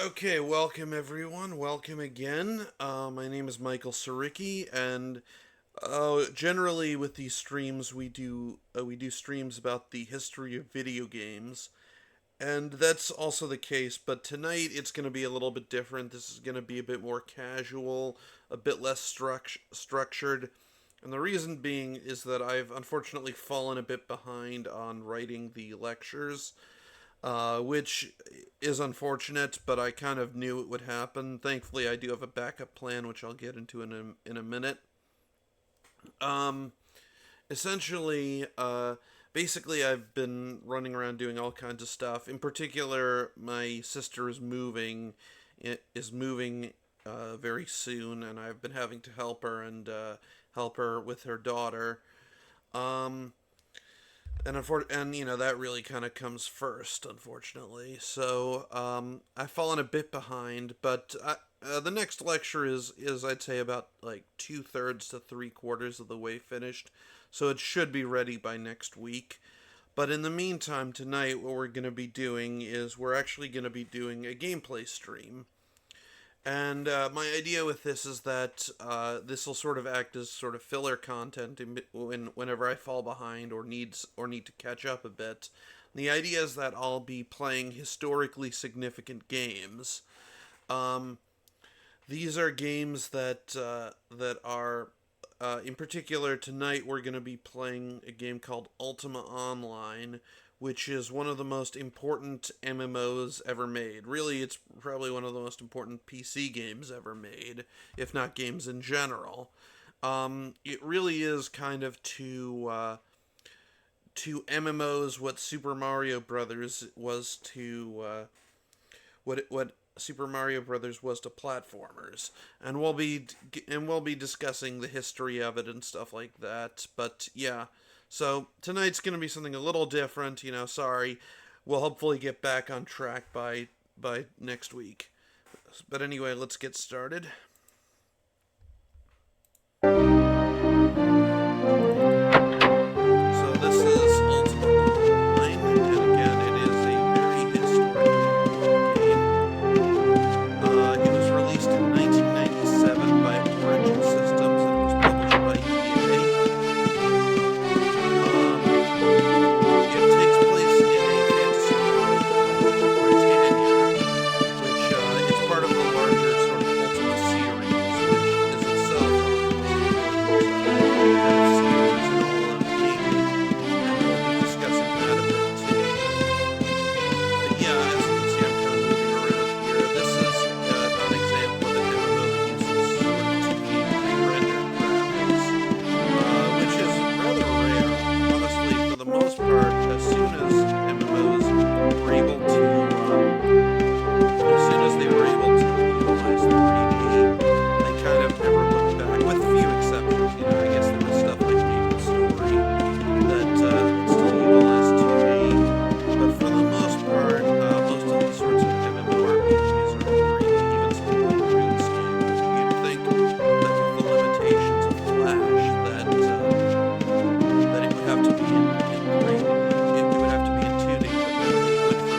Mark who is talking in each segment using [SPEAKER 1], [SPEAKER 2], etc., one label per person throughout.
[SPEAKER 1] Okay, welcome everyone. Welcome again. My name is Michael Saricki, and generally with these streams we do streams about the history of video games, and that's also the case. But tonight it's going to be a little bit different. This is going to be a bit more casual, a bit less structured, and the reason being is that I've unfortunately fallen a bit behind on writing the lectures, which is unfortunate, but I kind of knew it would happen. Thankfully, I do have a backup plan, which I'll get into in a minute. Um, essentially, basically, I've been running around doing all kinds of stuff. In particular, my sister is moving very soon, and I've been having to help her with her daughter. Um, and that really kind of comes first, unfortunately. So I've fallen a bit behind, but the next lecture is I'd say about like 2/3 to 3/4 of the way finished, so it should be ready by next week. But in the meantime, tonight what we're going to be doing is we're actually going to be doing a gameplay stream. And my idea with this is that this will sort of act as sort of filler content whenever I fall behind or need to catch up a bit. The idea is that I'll be playing historically significant games. Um, these are games that are in particular tonight we're going to be playing a game called Ultima Online, which is one of the most important MMOs ever made. Really, it's probably one of the most important PC games ever made, if not games in general. It really is kind of to MMOs what Super Mario Brothers was to what Super Mario Brothers was to platformers, and we'll be discussing the history of it and stuff like that. But yeah, so tonight's gonna be something a little different. Sorry. We'll hopefully get back on track by next week. But anyway, let's get started. So this is Ultima Online, and again, it is a very historic game. It was released in 1997 by Origin Systems, and it was published by EA. It takes place in a fantasy world called Britannia, which is part of the larger sort of Ultima series, which is itself kind of series in all of gaming, and we'll be discussing that a bit too. But yeah, as you can see, I'm kind of moving around here. This is an example of an MMO that uses sort of 2D pre-rendered graphics, which is rather rare. Honestly, for the most part, as soon as MMOs were able to, as soon as they were able to utilize 3D, they kind of never looked back, with few exceptions. I guess there was stuff like Maple Story that still utilized 2D, but for the most part, most of these sorts of MMORPGs are 3D, even something like RuneScape. You'd think that with the limitations of Flash, that it would have to be in 3D. It would have to be in 2D, but then they went for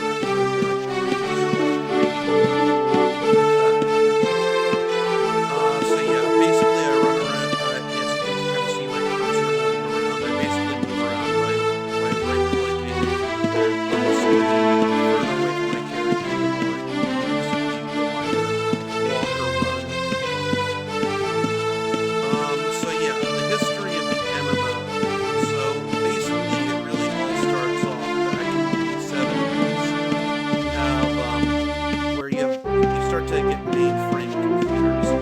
[SPEAKER 1] so yeah, basically I run around. As you can kind of see my cursor moving around, I basically move around by right clicking, and obviously the further away from my character, the more it moves, you either walk or run. So yeah, the history of the MMO. So basically, it really all starts off back in the 70s. Where you start to get mainframe computers on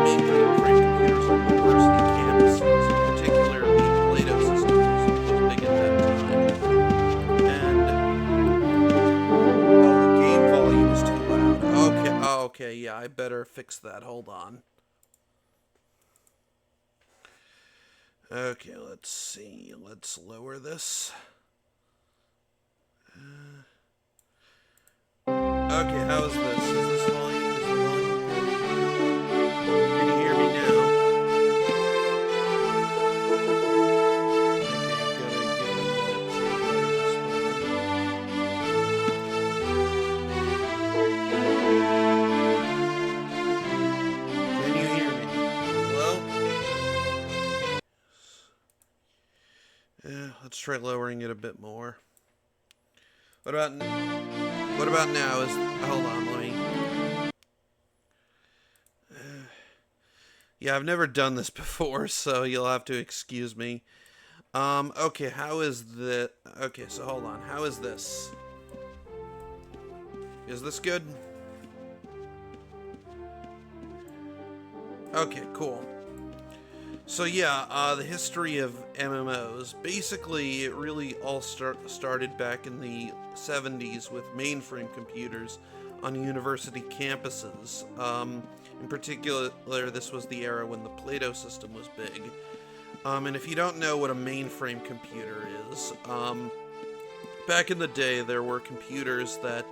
[SPEAKER 1] mainframe computers on university campuses, in particular the Plato system was big at that time. And the game volume is too loud. Okay, yeah, I better fix that. Hold on. Okay, let's see. Let's lower this. Okay, how is this? Is this volume? Is the volume good? Can you hear me now? Okay, gotta give it a minute to respond. try lowering it a bit more. What about now? Hold on, let me. Yeah, I've never done this before, so you'll have to excuse me. Okay, how is the... Okay, so hold on. How is this? Is this good? Okay, cool. So yeah, the history of MMOs. Basically, it really all started back in the 70s with mainframe computers on university campuses. In particular, this was the era when the Plato system was big. And if you don't know what a mainframe computer is, back in the day there were computers that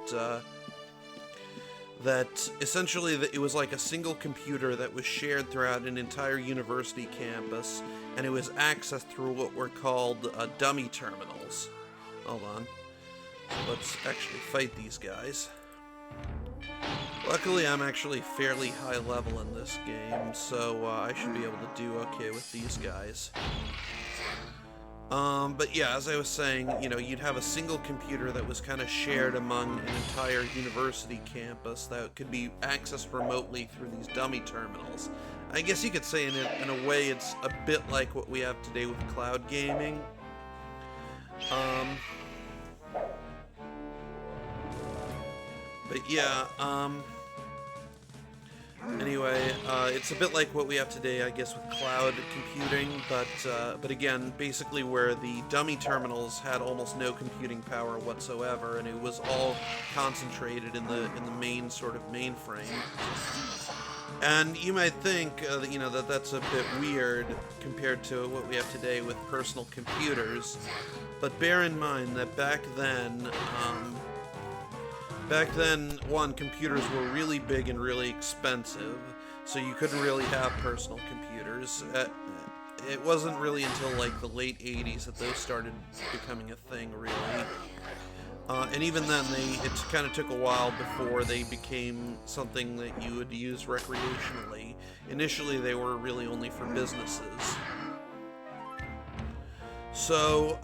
[SPEAKER 1] essentially it was like a single computer that was shared throughout an entire university campus, and it was accessed through what were called dummy terminals. Hold on. Let's actually fight these guys. Luckily, I'm actually fairly high level in this game, so I should be able to do okay with these guys. But yeah, as I was saying, you know, you'd have a single computer that was kind of shared among an entire university campus that could be accessed remotely through these dummy terminals. I guess you could say in a way it's a bit like what we have today with cloud gaming. But yeah, anyway, it's a bit like what we have today, I guess, with cloud computing, but again, basically where the dummy terminals had almost no computing power whatsoever, and it was all concentrated in the main sort of mainframe. And you might think, you know, that's a bit weird compared to what we have today with personal computers, but bear in mind that back then, one, computers were really big and really expensive, so you couldn't really have personal computers. It wasn't really until like the late 80s that those started becoming a thing, really. And even then, it kind of took a while before they became something that you would use recreationally. Initially, they were really only for businesses. So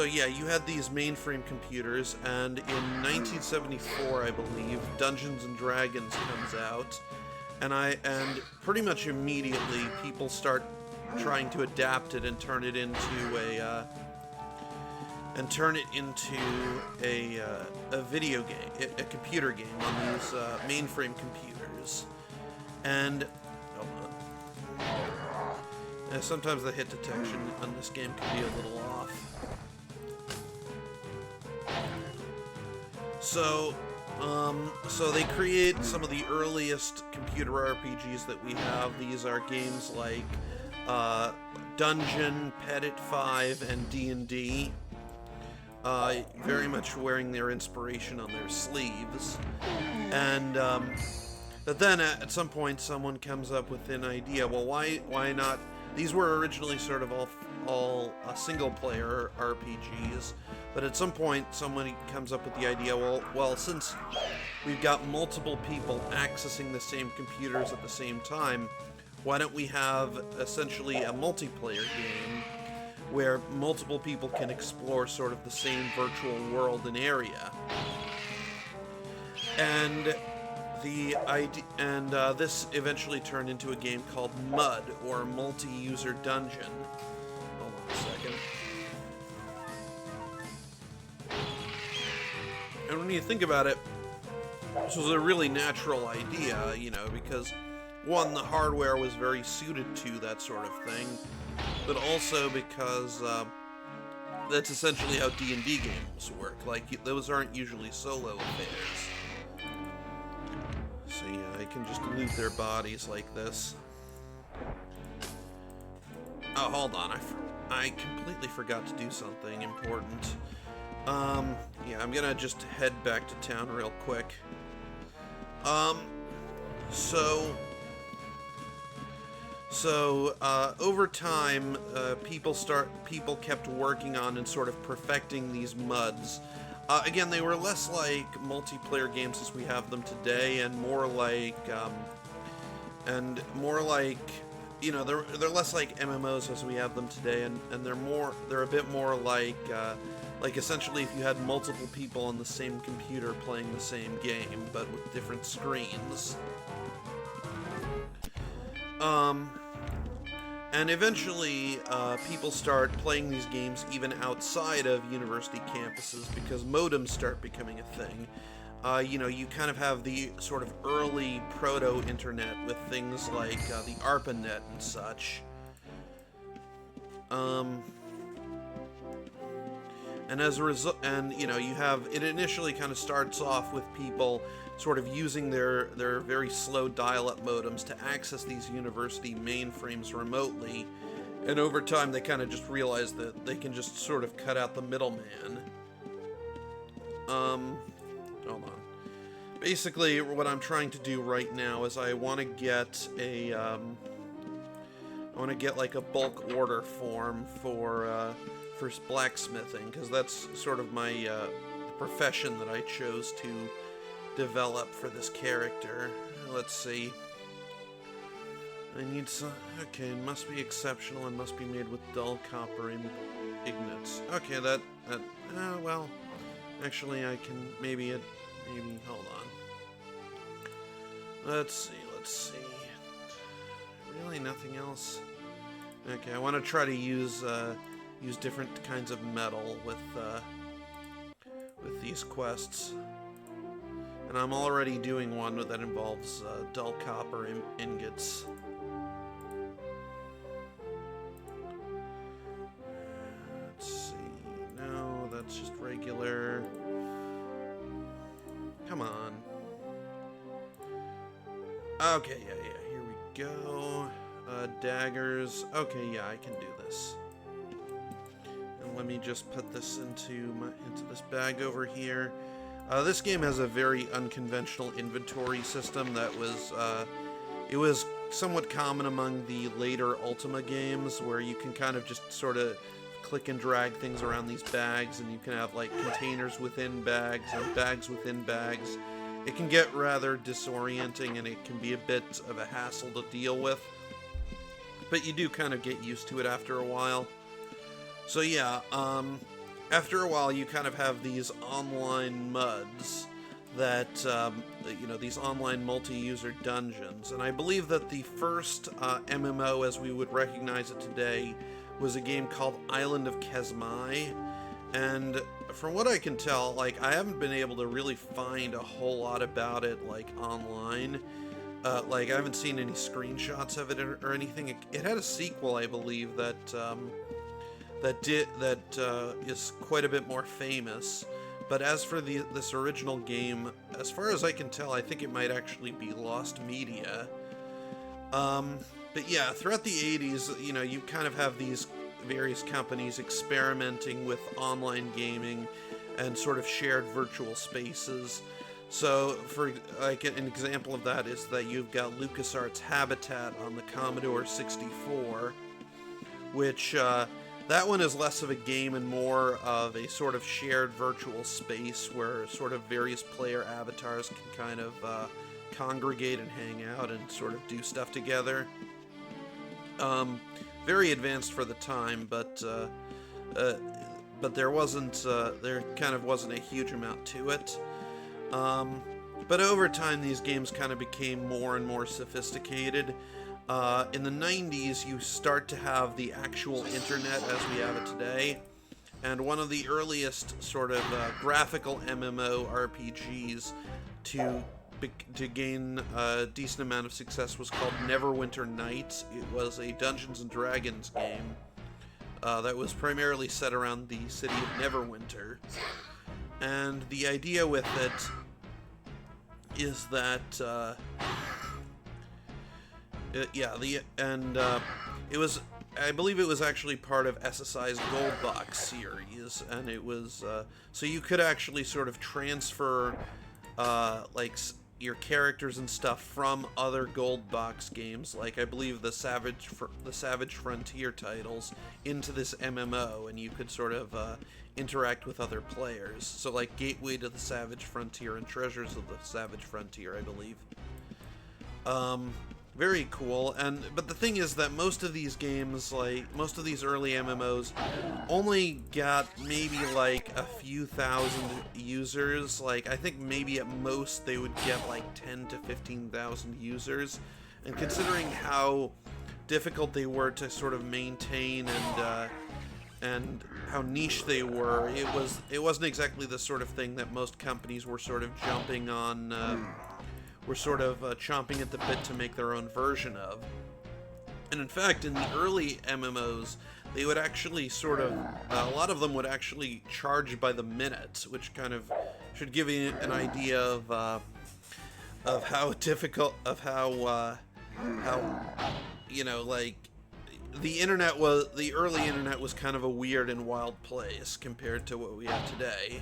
[SPEAKER 1] yeah, you had these mainframe computers, and in 1974, I believe, Dungeons and Dragons comes out, and pretty much immediately people start trying to adapt it and turn it into a video game, a computer game on these mainframe computers. And hold on. Sometimes the hit detection on this game can be a little off. So they create some of the earliest computer RPGs that we have. These are games like Dungeon, Petit 5, and D&D. Very much wearing their inspiration on their sleeves. And but then at some point someone comes up with an idea. Well, why not? These were originally sort of all single-player RPGs, but at some point someone comes up with the idea, well, since we've got multiple people accessing the same computers at the same time, why don't we have essentially a multiplayer game where multiple people can explore sort of the same virtual world and area? And this eventually turned into a game called MUD, or Multi-User Dungeon. Hold on a second. And when you think about it, this was a really natural idea, you know, because one, the hardware was very suited to that sort of thing, but also because that's essentially how D&D games work. Like, those aren't usually solo affairs. So yeah, I can just loot their bodies like this. Oh, hold on, I completely forgot to do something important. Yeah, I'm gonna just head back to town real quick. So over time, people kept working on and sort of perfecting these MUDs. Again, they were less like multiplayer games as we have them today, and more like you know, they're less like MMOs as we have them today, and they're a bit more like essentially if you had multiple people on the same computer playing the same game, but with different screens. And eventually, people start playing these games even outside of university campuses because modems start becoming a thing. You know, you kind of have the sort of early proto-internet with things like the ARPANET and such. And as a result, and you know, you have it initially kind of starts off with people sort of using their very slow dial-up modems to access these university mainframes remotely, and over time they kind of just realize that they can just sort of cut out the middleman. Hold on. Basically, what I'm trying to do right now is I want to get a like a bulk order form for blacksmithing, because that's sort of my profession that I chose to develop for this character. Let's see. I need some. Okay, it must be exceptional and must be made with dull copper ingots. Okay, that. Well, actually, I can maybe hold on. Let's see. Really, nothing else. Okay, I want to try to use different kinds of metal with these quests. And I'm already doing one that involves dull copper ingots. Let's see. No, that's just regular. Come on. Okay, yeah, here we go. Daggers. Okay, yeah, I can do this. And let me just put this into this bag over here. This game has a very unconventional inventory system that was somewhat common among the later Ultima games, where you can kind of just sort of click and drag things around these bags, and you can have like containers within bags and bags within bags. It can get rather disorienting, and it can be a bit of a hassle to deal with, but you do kind of get used to it after a while. So yeah, after a while, you kind of have these online MUDs that, you know, these online multi-user dungeons. And I believe that the first MMO, as we would recognize it today, was a game called Island of Kesmai. And from what I can tell, like, I haven't been able to really find a whole lot about it, like, online. Like, I haven't seen any screenshots of it or anything. It had a sequel, I believe, that is quite a bit more famous. But as for this original game, as far as I can tell, I think it might actually be lost media. But yeah, throughout the 80s, you know, you kind of have these various companies experimenting with online gaming and sort of shared virtual spaces. So, for like an example of that is that you've got LucasArts Habitat on the Commodore 64, which that one is less of a game and more of a sort of shared virtual space where sort of various player avatars can kind of congregate and hang out and sort of do stuff together. Very advanced for the time, but there kind of wasn't a huge amount to it. But over time, these games kind of became more and more sophisticated. In the 90s, you start to have the actual internet as we have it today, and one of the earliest sort of graphical MMO RPGs to gain a decent amount of success was called Neverwinter Nights. It was a Dungeons & Dragons game that was primarily set around the city of Neverwinter. And the idea with it is that it was, I believe it was actually part of SSI's Gold Box series, and it was so you could actually sort of transfer like your characters and stuff from other Gold Box games, like I believe the Savage Frontier titles, into this MMO, and you could sort of interact with other players. So like Gateway to the Savage Frontier and Treasures of the Savage Frontier, I believe. very cool. But the thing is that most of these games, like most of these early MMOs, only got maybe like a few thousand users. Like I think maybe at most they would get like 10 to 15,000 users. And considering how difficult they were to sort of maintain and how niche they were, it wasn't exactly the sort of thing that most companies were sort of jumping on. Were sort of chomping at the bit to make their own version of. And in fact, in the early MMOs, they would actually sort of, a lot of them would actually charge by the minute, which kind of should give you an idea of how difficult, of how you know, like, the early internet was kind of a weird and wild place compared to what we have today.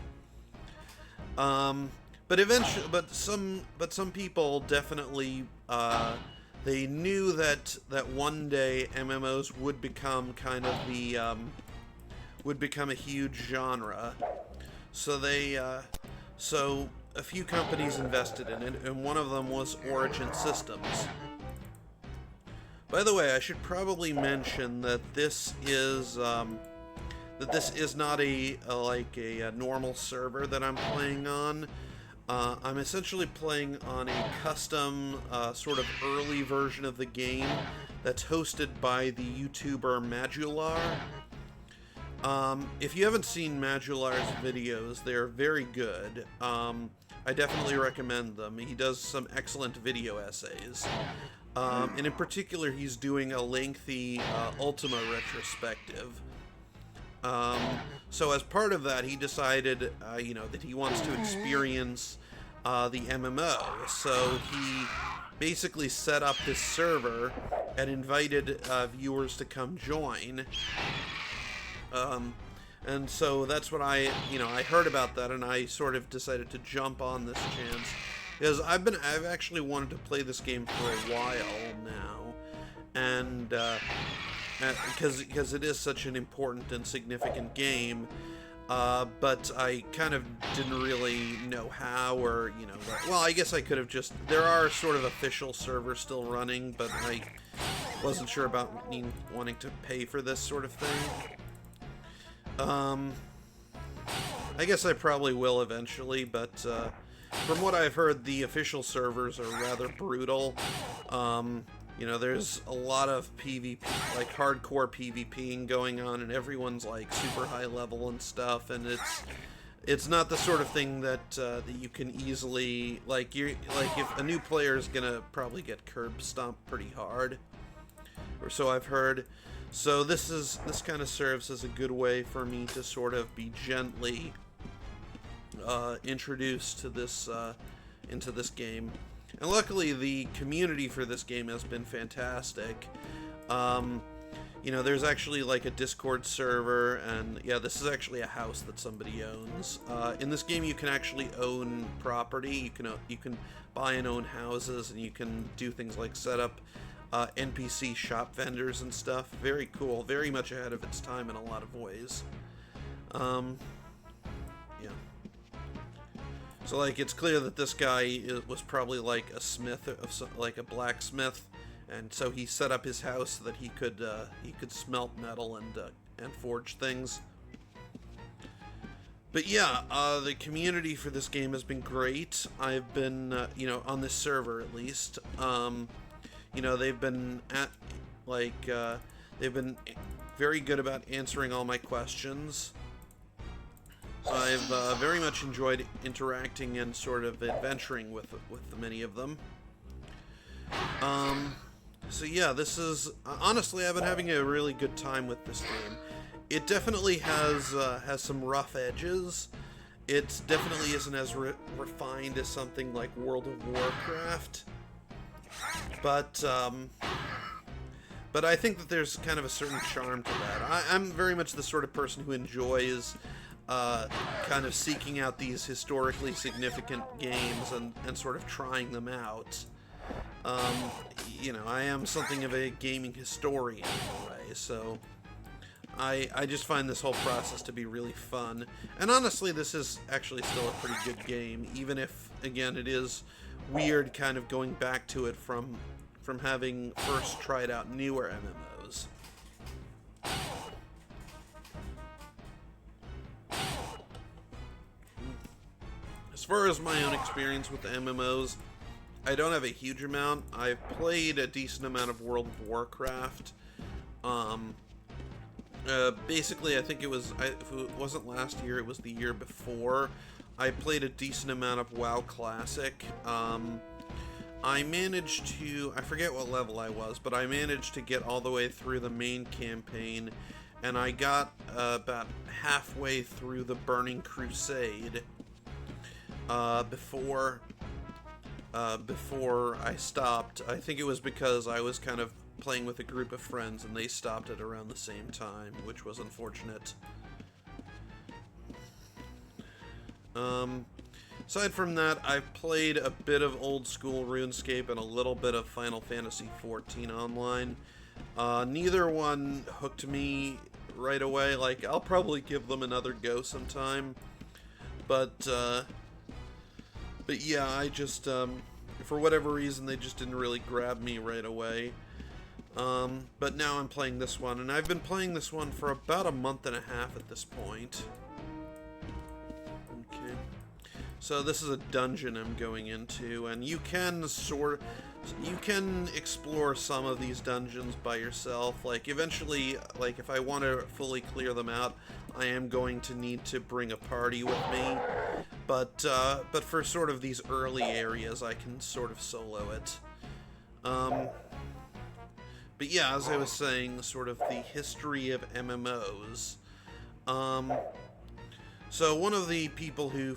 [SPEAKER 1] But eventually, but some people definitely, they knew that one day MMOs would become kind of would become a huge genre. So so a few companies invested in it, and one of them was Origin Systems. By the way, I should probably mention that this is not a normal server that I'm playing on. I'm essentially playing on a custom, sort of early version of the game that's hosted by the YouTuber Madular. If you haven't seen Madular's videos, they're very good. I definitely recommend them. He does some excellent video essays. And in particular, he's doing a lengthy Ultima retrospective. So as part of that, he decided, you know, that he wants to experience the MMO. So he basically set up this server and invited viewers to come join. And so that's what I heard about that, and I sort of decided to jump on this chance. Because I've actually wanted to play this game for a while now. And because it is such an important and significant game, but I kind of didn't really know how, or, you know, well, I guess I could have just, there are sort of official servers still running, but I wasn't sure about me wanting to pay for this sort of thing. I guess I probably will eventually, but from what I've heard, the official servers are rather brutal. You know, there's a lot of PvP, like hardcore PvPing going on, and everyone's like super high level and stuff, and it's not the sort of thing that that you can easily, like, if a new player is gonna probably get curb stomped pretty hard, or so I've heard. So this kind of serves as a good way for me to sort of be gently introduced to this into this game. And luckily, the community for this game has been fantastic. You know, there's actually like a Discord server, and yeah, this is actually a house that somebody owns. In this game, you can actually own property. You can buy and own houses, and you can do things like set up NPC shop vendors and stuff. Very cool. Very much ahead of its time in a lot of ways. Yeah. So, like, it's clear that this guy was probably like a smith, like a blacksmith, and so he set up his house so that he could smelt metal and forge things. But yeah, the community for this game has been great. I've been, you know, on this server at least. You know, they've been they've been very good about answering all my questions. I've very much enjoyed interacting and sort of adventuring with many of them. So yeah, this is honestly, I've been having a really good time with this game. It definitely has some rough edges. It definitely isn't as refined as something like World of Warcraft. But I think that there's kind of a certain charm to that. I'm very much the sort of person who enjoys kind of seeking out these historically significant games and sort of trying them out. You know, I am something of a gaming historian in a way, so I just find this whole process to be really fun. And honestly, this is actually still a pretty good game, even if, again, it is weird kind of going back to it from from having first tried out newer MMOs. As far as my own experience with the MMOs, I don't have a huge amount. I've played a decent amount of World of Warcraft. Basically, I think it was, if it wasn't last year, it was the year before. I played a decent amount of WoW Classic. I managed to, I forget what level I was, but I managed to get all the way through the main campaign, and I got about halfway through the Burning Crusade before I stopped. I think it was because I was kind of playing with a group of friends, and they stopped at around the same time, which was unfortunate. Aside from that, I've played a bit of old school RuneScape and a little bit of Final Fantasy XIV Online. Neither one hooked me right away. Like, I'll probably give them another go sometime. But yeah, I just, for whatever reason, they just didn't really grab me right away. But now I'm playing this one, and I've been playing this one for about a month and a half at this point. Okay. So this is a dungeon I'm going into, and you can explore some of these dungeons by yourself. Like, eventually, like, if I want to fully clear them out, I am going to need to bring a party with me. But for sort of these early areas, I can sort of solo it. But yeah, as I was saying, sort of the history of MMOs. So one of the people who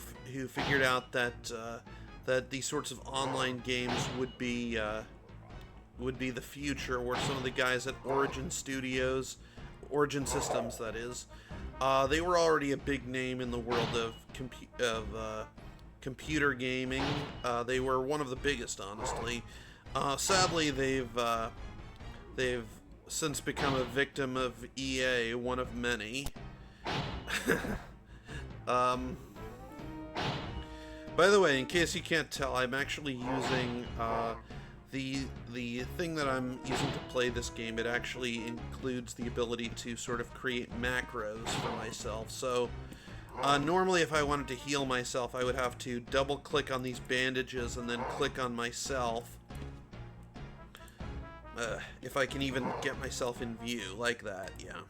[SPEAKER 1] figured out that that these sorts of online games would be the future were some of the guys at Origin Systems, that is. They were already a big name in the world of computer gaming. They were one of the biggest, honestly. Sadly, they've since become a victim of EA, one of many. By the way, in case you can't tell, I'm actually using the thing that I'm using to play this game. It actually includes the ability to sort of create macros for myself. So normally, if I wanted to heal myself, I would have to double click on these bandages and then click on myself. If I can even get myself in view like that, yeah.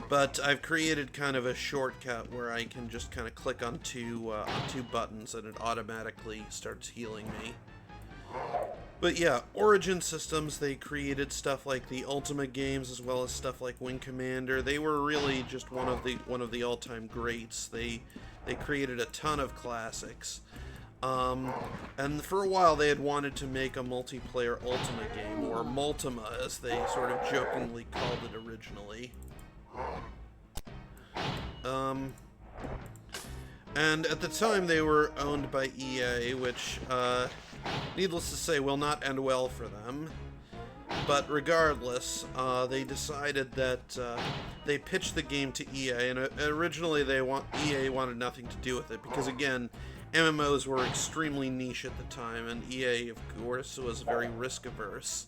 [SPEAKER 1] But I've created kind of a shortcut where I can just kind of click on two buttons and it automatically starts healing me. But yeah, Origin Systems, they created stuff like the Ultima games as well as stuff like Wing Commander. They were really just one of the all-time greats. They created a ton of classics. And for a while they had wanted to make a multiplayer Ultima game, or Multima as they sort of jokingly called it originally. And at the time they were owned by EA, which, needless to say, will not end well for them. But regardless, they decided that they pitched the game to EA, and originally EA wanted nothing to do with it, because again, MMOs were extremely niche at the time, and EA, of course, was very risk-averse.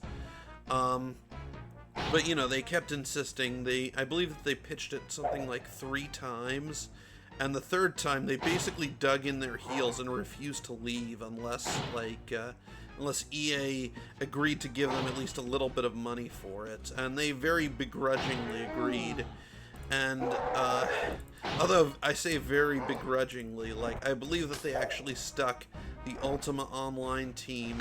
[SPEAKER 1] But, you know, they kept insisting. I believe that they pitched it something like 3 times, and the third time they basically dug in their heels and refused to leave unless EA agreed to give them at least a little bit of money for it, and they very begrudgingly agreed. And although I say very begrudgingly, like, I believe that they actually stuck the Ultima Online team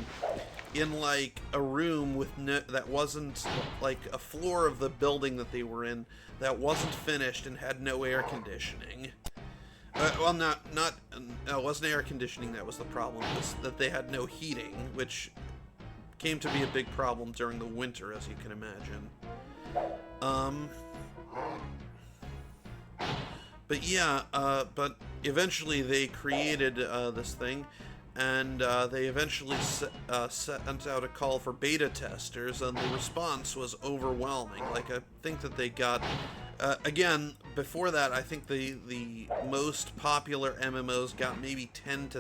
[SPEAKER 1] in like a room with that wasn't, like, a floor of the building that they were in that wasn't finished and had no air conditioning. Well, it wasn't air conditioning that was the problem. It was that they had no heating, which came to be a big problem during the winter, as you can imagine. But yeah, but eventually they created this thing, and they eventually sent out a call for beta testers, and the response was overwhelming. Like, I think that they got, again, before that, I think the most popular MMOs got maybe 10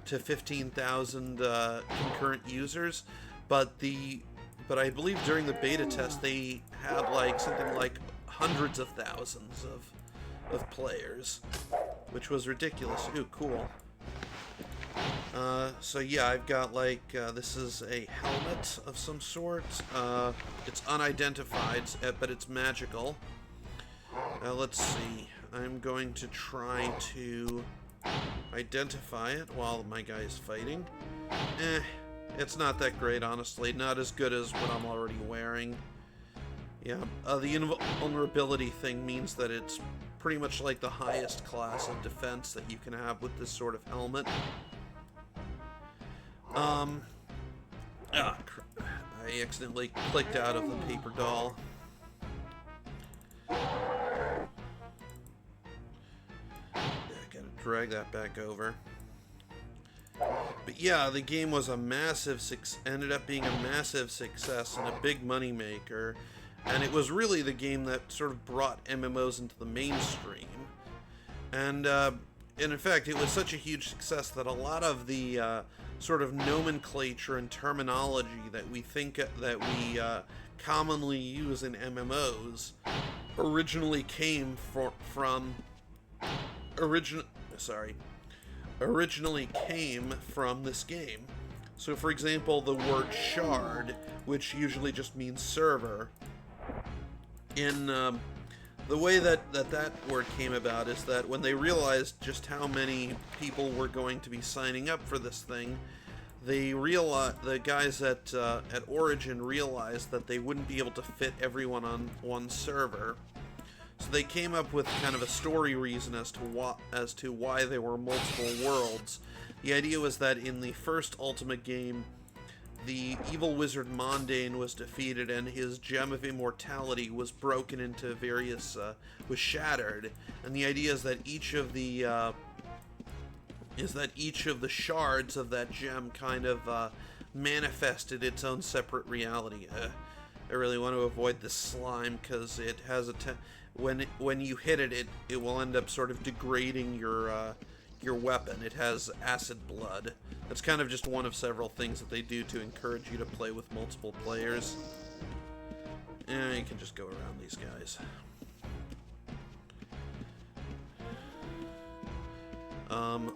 [SPEAKER 1] to 15,000 concurrent users, but I believe during the beta test they had like something like hundreds of thousands of players, which was ridiculous. Ooh, cool. So yeah, I've got like, this is a helmet of some sort. It's unidentified, but it's magical. Let's see. I'm going to try to identify it while my guy is fighting. It's not that great, honestly. Not as good as what I'm already wearing. Yeah, the invulnerability thing means that it's pretty much like the highest class of defense that you can have with this sort of helmet. I accidentally clicked out of the paper doll. Yeah, I gotta drag that back over. But yeah, the game was a massive ended up being a massive success and a big money maker, and it was really the game that sort of brought MMOs into the mainstream. And in fact, it was such a huge success that a lot of the sort of nomenclature and terminology that we commonly use in MMOs originally came from this game. So for example, the word shard, which usually just means server, in the way that word came about is that when they realized just how many people were going to be signing up for this thing, the guys at Origin realized that they wouldn't be able to fit everyone on one server. So they came up with kind of a story reason as to why there were multiple worlds. The idea was that in the first Ultima game, the evil wizard Mondain was defeated and his gem of immortality was broken into various, was shattered. And the idea is that each of the shards of that gem kind of manifested its own separate reality. I really want to avoid this slime because it has when you hit it, it will end up sort of degrading your weapon. It has acid blood. That's kind of just one of several things that they do to encourage you to play with multiple players. You can just go around these guys.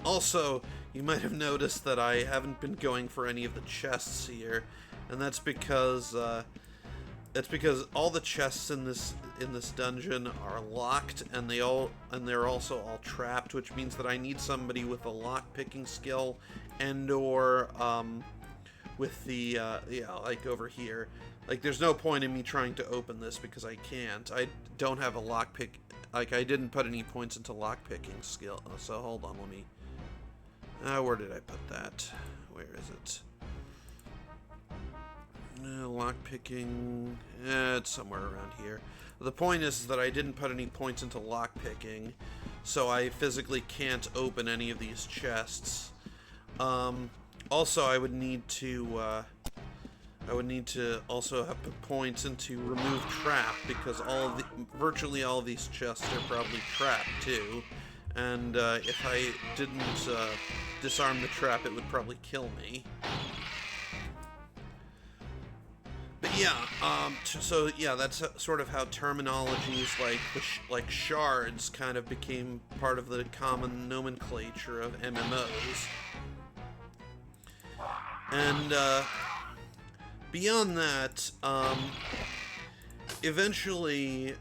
[SPEAKER 1] Also, you might have noticed that I haven't been going for any of the chests here, and that's because all the chests in this dungeon are locked, and they're also all trapped, which means that I need somebody with a lock-picking skill, and/or with the like over here. Like, there's no point in me trying to open this because I can't. I don't have a lockpick. Like, I didn't put any points into lockpicking skill. So hold on, let me. Where did I put that? Where is it? Lockpicking. It's somewhere around here. The point is that I didn't put any points into lockpicking, so I physically can't open any of these chests. Also, I would need to also have put points into remove trap, because virtually all of these chests are probably trapped too. And if I didn't disarm the trap, it would probably kill me. But yeah, so yeah, that's sort of how terminologies like shards kind of became part of the common nomenclature of MMOs. And beyond that, eventually,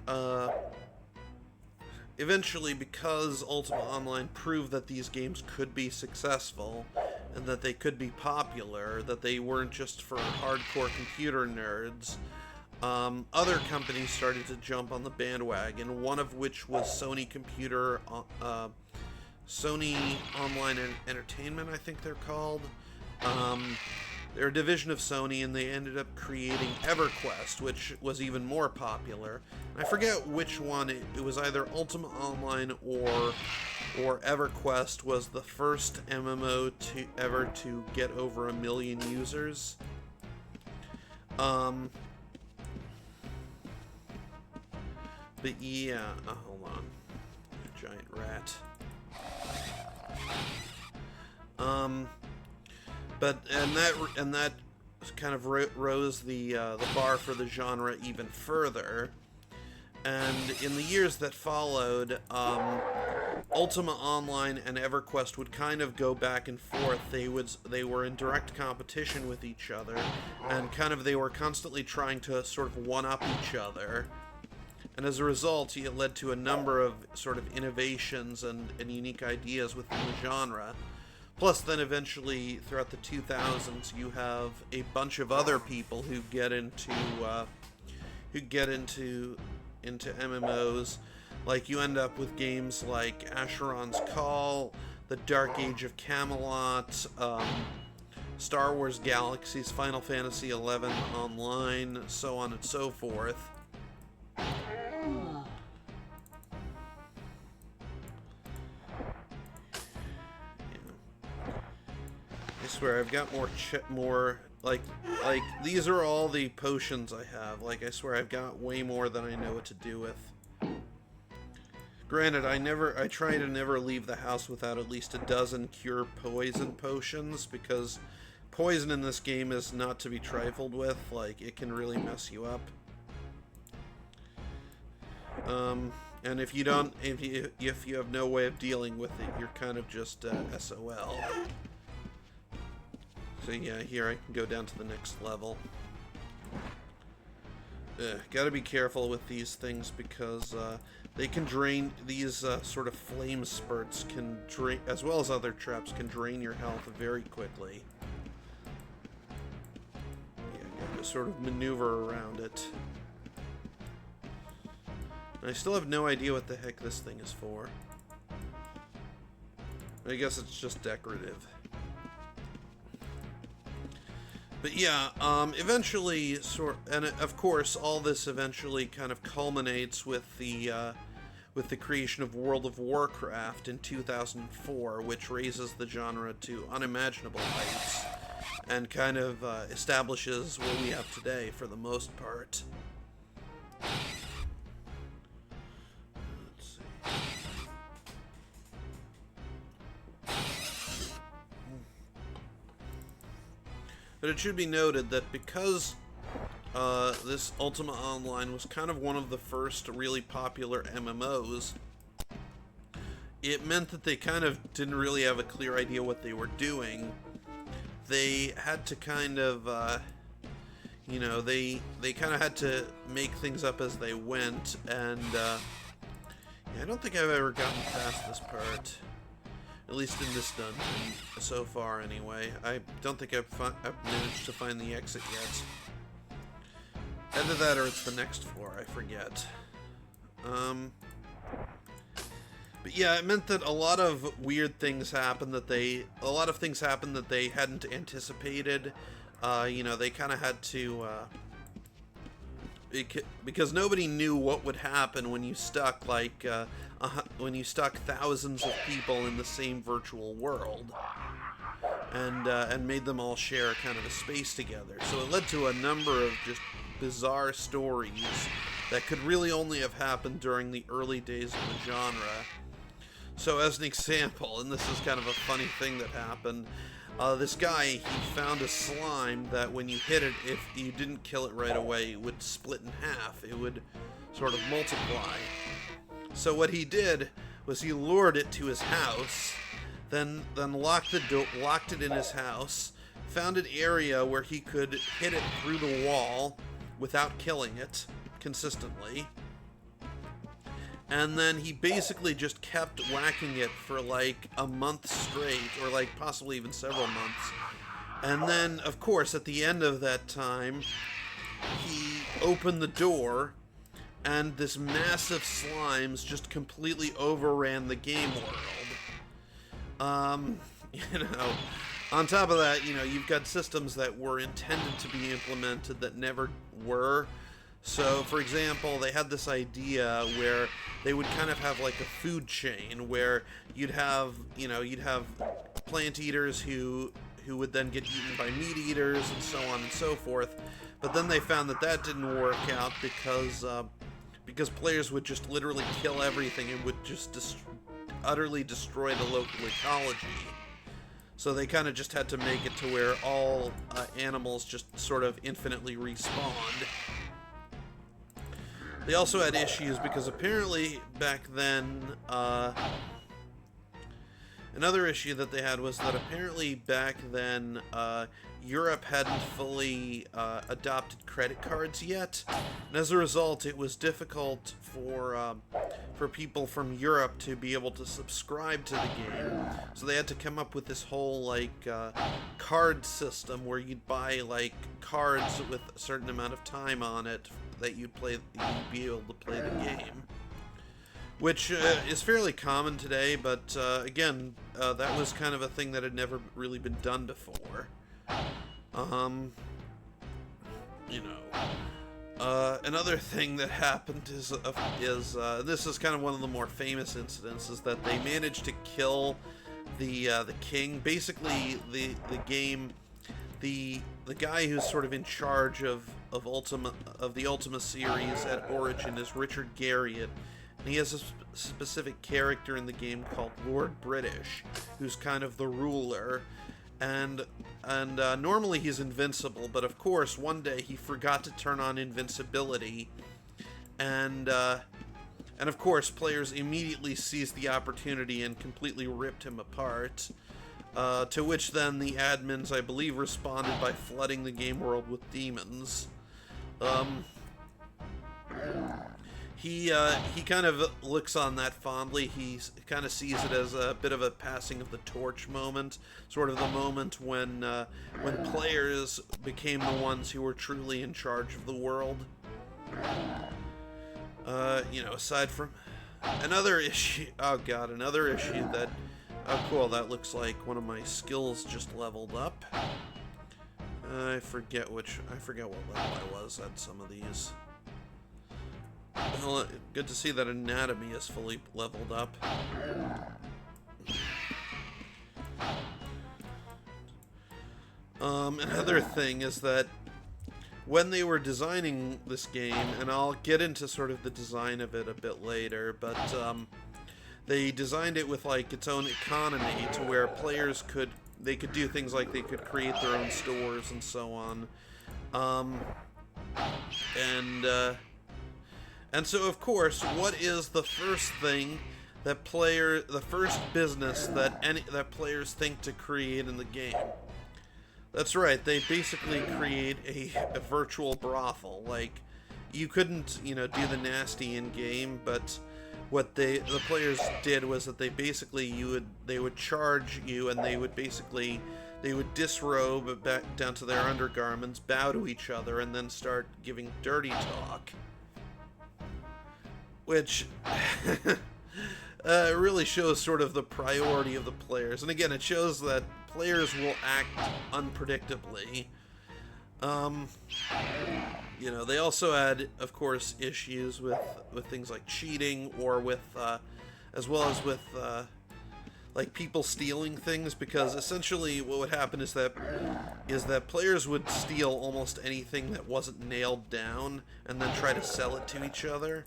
[SPEAKER 1] because Ultima Online proved that these games could be successful and that they could be popular, that they weren't just for hardcore computer nerds, other companies started to jump on the bandwagon, one of which was Sony Online Entertainment, I think they're called. They're a division of Sony, and they ended up creating EverQuest, which was even more popular. I forget which one. It was either Ultima Online or EverQuest was the first MMO ever to get over 1 million users. But yeah, hold on. Giant rat. But that kind of rose the bar for the genre even further. And in the years that followed, Ultima Online and EverQuest would kind of go back and forth. They were in direct competition with each other, and they were constantly trying to sort of one-up each other. And as a result, it led to a number of sort of innovations and unique ideas within the genre. Plus, then eventually, throughout the 2000s, you have a bunch of other people who get into MMOs. Like, you end up with games like Asheron's Call, The Dark Age of Camelot, Star Wars Galaxies, Final Fantasy XI Online, so on and so forth. I swear, I've got more like these are all the potions I have. Like, I swear, I've got way more than I know what to do with. Granted, I try to never leave the house without at least a dozen cure poison potions, because poison in this game is not to be trifled with. Like, it can really mess you up. And if you have no way of dealing with it, you're kind of just SOL. So yeah, here I can go down to the next level. Gotta be careful with these things, because they can drain, these sort of flame spurts can drain, as well as other traps, can drain your health very quickly. Yeah, gotta sort of maneuver around it. And I still have no idea what the heck this thing is for. I guess it's just decorative. But yeah, eventually, and of course, all this eventually kind of culminates with the creation of World of Warcraft in 2004, which raises the genre to unimaginable heights, and kind of establishes what we have today for the most part. Let's see. But it should be noted that because this Ultima Online was kind of one of the first really popular MMOs, it meant that they kind of didn't really have a clear idea what they were doing. They had to kind of, they kind of had to make things up as they went, and yeah, I don't think I've ever gotten past this part. At least in this dungeon, so far anyway. I don't think I've managed to find the exit yet. Either that or it's the next floor, I forget. But yeah, it meant that a lot of weird things happened that they hadn't anticipated. They kind of had to, because nobody knew what would happen when you stuck thousands of people in the same virtual world, and made them all share kind of a space together. So it led to a number of just bizarre stories that could really only have happened during the early days of the genre. So as an example, and this is kind of a funny thing that happened, this guy, he found a slime that when you hit it, if you didn't kill it right away, it would split in half. It would sort of multiply. So what he did was he lured it to his house, then locked it in his house, found an area where he could hit it through the wall without killing it consistently, and then he basically just kept whacking it for like a month straight, or like possibly even several months. And then, of course, at the end of that time, he opened the door, and this massive slimes just completely overran the game world. On top of that, you've got systems that were intended to be implemented that never were. So, for example, they had this idea where they would kind of have like a food chain where you'd have plant eaters who would then get eaten by meat eaters and so on and so forth. But then they found that didn't work out because players would just literally kill everything and would just utterly destroy the local ecology. So they kind of just had to make it to where all animals just sort of infinitely respawned. They also had issues because apparently back then, another issue that they had was that apparently back then, Europe hadn't fully adopted credit cards yet, and as a result, it was difficult for people from Europe to be able to subscribe to the game. So they had to come up with this whole like card system where you'd buy like cards with a certain amount of time on it that you'd be able to play the game. Which is fairly common today, but again, that was kind of a thing that had never really been done before. You know, another thing that happened is this is kind of one of the more famous incidents, is that they managed to kill the king. Basically, the game, the guy who's sort of in charge of the Ultima series at Origin is Richard Garriott. And he has a specific character in the game called Lord British, who's kind of the ruler, and normally he's invincible, but of course one day he forgot to turn on invincibility, and of course players immediately seized the opportunity and completely ripped him apart. To which then the admins, I believe, responded by flooding the game world with demons. He kind of looks on that fondly. He kind of sees it as a bit of a passing of the torch moment, sort of the moment when players became the ones who were truly in charge of the world. You know, aside from another issue, another issue that, oh cool, that looks like one of my skills just leveled up. I forget what level I was at some of these. Well, good to see that anatomy is fully leveled up. Another thing is that when they were designing this game, and I'll get into sort of the design of it a bit later, but they designed it with like its own economy to where players could do things like they could create their own stores and so on. And so, of course, what is the first thing that the first business that players think to create in the game? That's right, they basically create a virtual brothel. Like, you couldn't, you know, do the nasty in game, but what the players did was that they would charge you, and they would disrobe back down to their undergarments, bow to each other, and then start giving dirty talk. Which really shows sort of the priority of the players. And again, it shows that players will act unpredictably. You know, they also had, of course, issues with things like cheating, or with, as well as with, like people stealing things, because essentially what would happen is that players would steal almost anything that wasn't nailed down and then try to sell it to each other.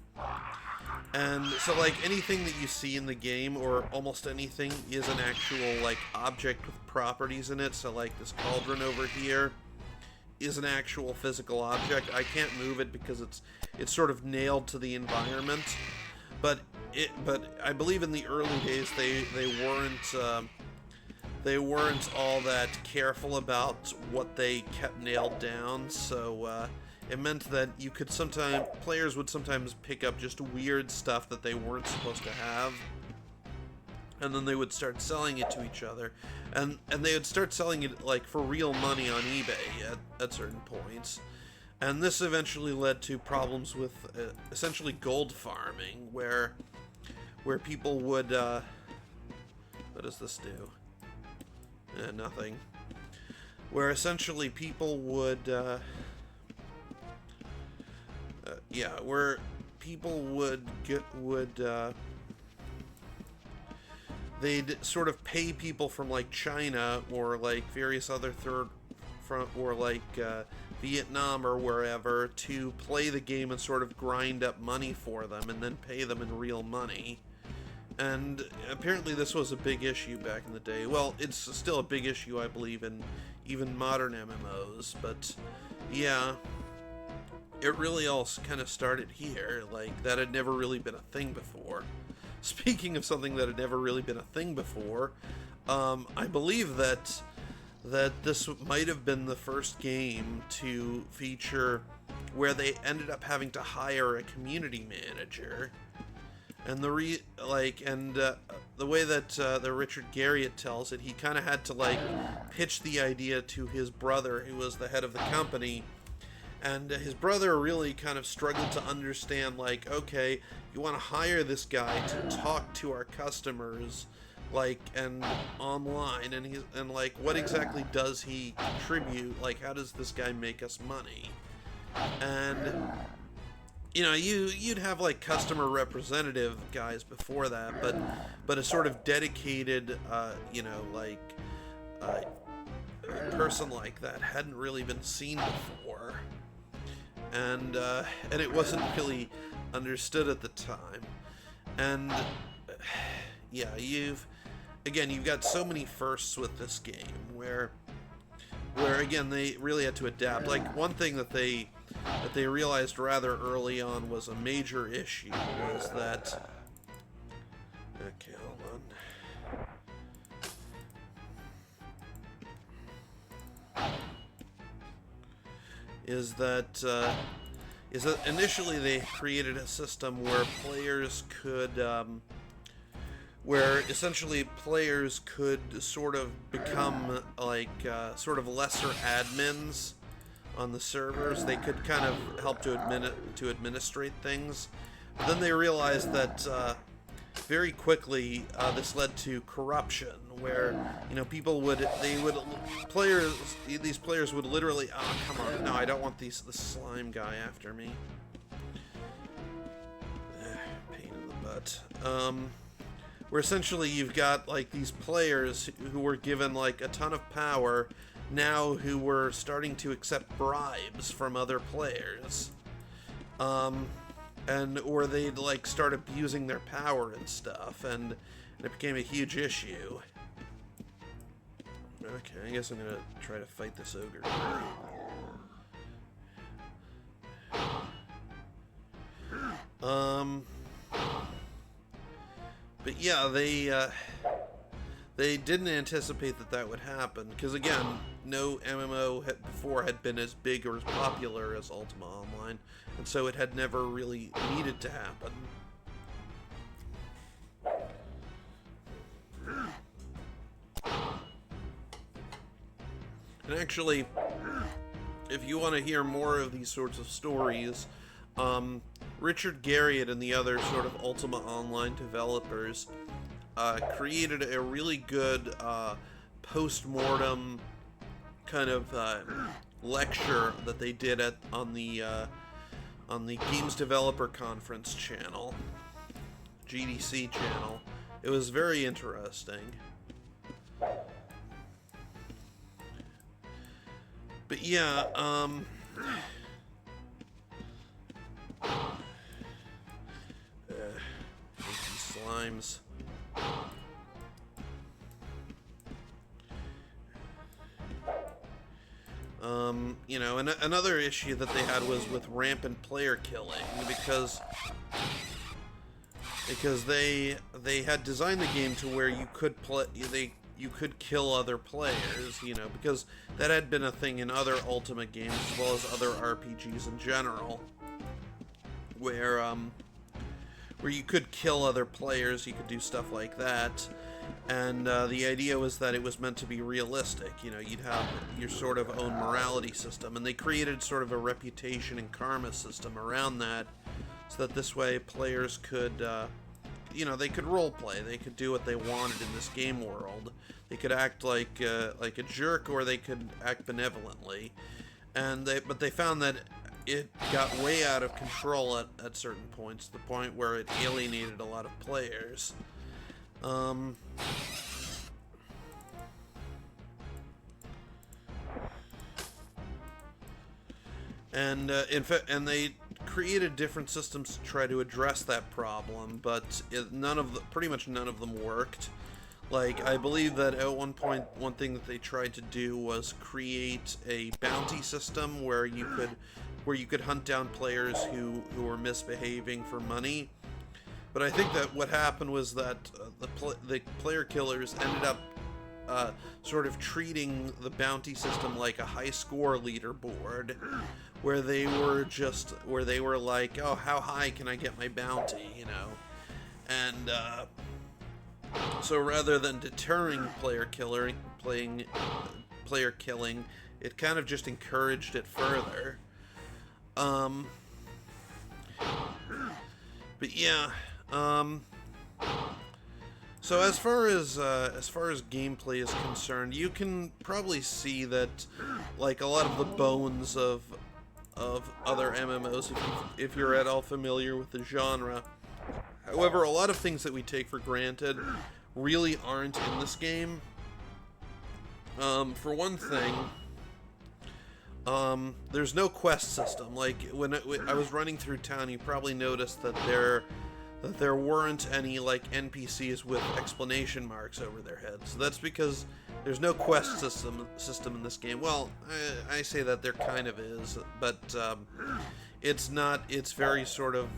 [SPEAKER 1] And so, like, anything that you see in the game, or almost anything, is an actual, like, object with properties in it. So, like, this cauldron over here is an actual physical object. I can't move it because it's sort of nailed to the environment. But I believe in the early days they weren't all that careful about what they kept nailed down. So it meant that players would sometimes pick up just weird stuff that they weren't supposed to have, and then they would start selling it to each other, and they would start selling it like for real money on eBay at certain points. And this eventually led to problems with essentially gold farming, where people would what does this do? Nothing. Where essentially people would where people they'd sort of pay people from like China or like various other Vietnam or wherever to play the game and sort of grind up money for them and then pay them in real money. And apparently this was a big issue back in the day. Well, it's still a big issue, I believe, in even modern MMOs, but yeah, it really all kind of started here. Like, that had never really been a thing before. Speaking of something that had never really been a thing before, I believe that this might have been the first game to feature where they ended up having to hire a community manager. And the way that the Richard Garriott tells it, he kind of had to like pitch the idea to his brother, who was the head of the company, and his brother really kind of struggled to understand, like, okay, you want to hire this guy to talk to our customers, like, and online, and like, what exactly does he contribute? Like, how does this guy make us money? And you know, you'd have like customer representative guys before that, but a sort of dedicated, you know, like a person like that hadn't really been seen before, and it wasn't really understood at the time. And yeah, you've got so many firsts with this game where again they really had to adapt. Like, one thing that they realized rather early on was a major issue was that, okay, hold on, is that initially they created a system where players could where essentially players could sort of become like sort of lesser admins on the servers. They could kind of help to administrate things. But then they realized that very quickly this led to corruption, where, you know, these players would literally, oh, come on, no, I don't want the slime guy after me. Pain in the butt. Where essentially you've got like these players who were given like a ton of power now, who were starting to accept bribes from other players, or they'd like start abusing their power and stuff, and it became a huge issue. Okay, I guess I'm gonna try to fight this ogre guy. But yeah, they didn't anticipate that would happen, because again, no MMO before had been as big or as popular as Ultima Online, and so it had never really needed to happen. And actually, if you want to hear more of these sorts of stories, Richard Garriott and the other sort of Ultima Online developers created a really good post-mortem kind of lecture that they did on the Games Developer Conference channel, GDC channel. It was very interesting. But yeah, slimes. You know, and another issue that they had was with rampant player killing, because they had designed the game to where you could you could kill other players, you know, because that had been a thing in other Ultima games as well as other RPGs in general, where you could kill other players, you could do stuff like that. And the idea was that it was meant to be realistic. You know, you'd have your sort of own morality system, and they created sort of a reputation and karma system around that, so that this way players could, you know, they could roleplay. They could do what they wanted in this game world. They could act like a jerk, or they could act benevolently. But they found that it got way out of control at certain points, to the point where it alienated a lot of players. And in fact, and they created different systems to try to address that problem, but pretty much none of them worked. Like, I believe that at one point, one thing that they tried to do was create a bounty system where you could hunt down players who were misbehaving for money. But I think that what happened was that the player killers ended up sort of treating the bounty system like a high score leaderboard, where they were like, oh, how high can I get my bounty, you know? And so rather than deterring player killing, it kind of just encouraged it further. But yeah. So as far as gameplay is concerned, you can probably see that, like, a lot of the bones of other MMOs, if you're at all familiar with the genre. However, a lot of things that we take for granted really aren't in this game. For one thing, there's no quest system. Like, when I was running through town, you probably noticed that there weren't any, like, NPCs with exclamation marks over their heads. So that's because there's no quest system in this game. Well, I say that there kind of is, but it's not. It's very sort of.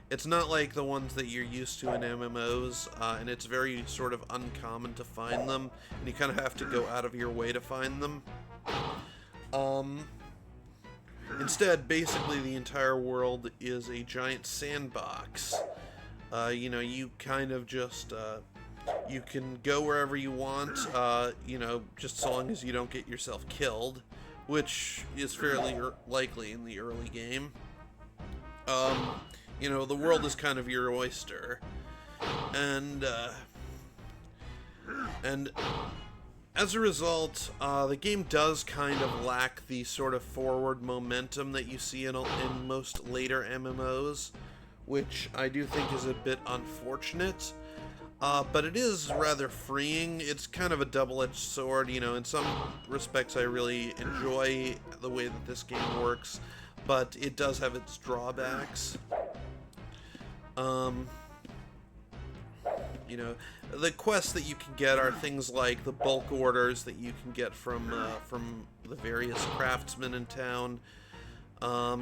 [SPEAKER 1] It's not like the ones that you're used to in MMOs, and it's very sort of uncommon to find them, and you kind of have to go out of your way to find them. Instead, basically the entire world is a giant sandbox. You know, you kind of just, you can go wherever you want, you know, just so long as you don't get yourself killed, which is fairly likely in the early game. You know, the world is kind of your oyster. And as a result, the game does kind of lack the sort of forward momentum that you see in most later MMOs, which I do think is a bit unfortunate. But it is rather freeing. It's kind of a double-edged sword, you know. In some respects, I really enjoy the way that this game works, but it does have its drawbacks. You know, the quests that you can get are things like the bulk orders that you can get from the various craftsmen in town.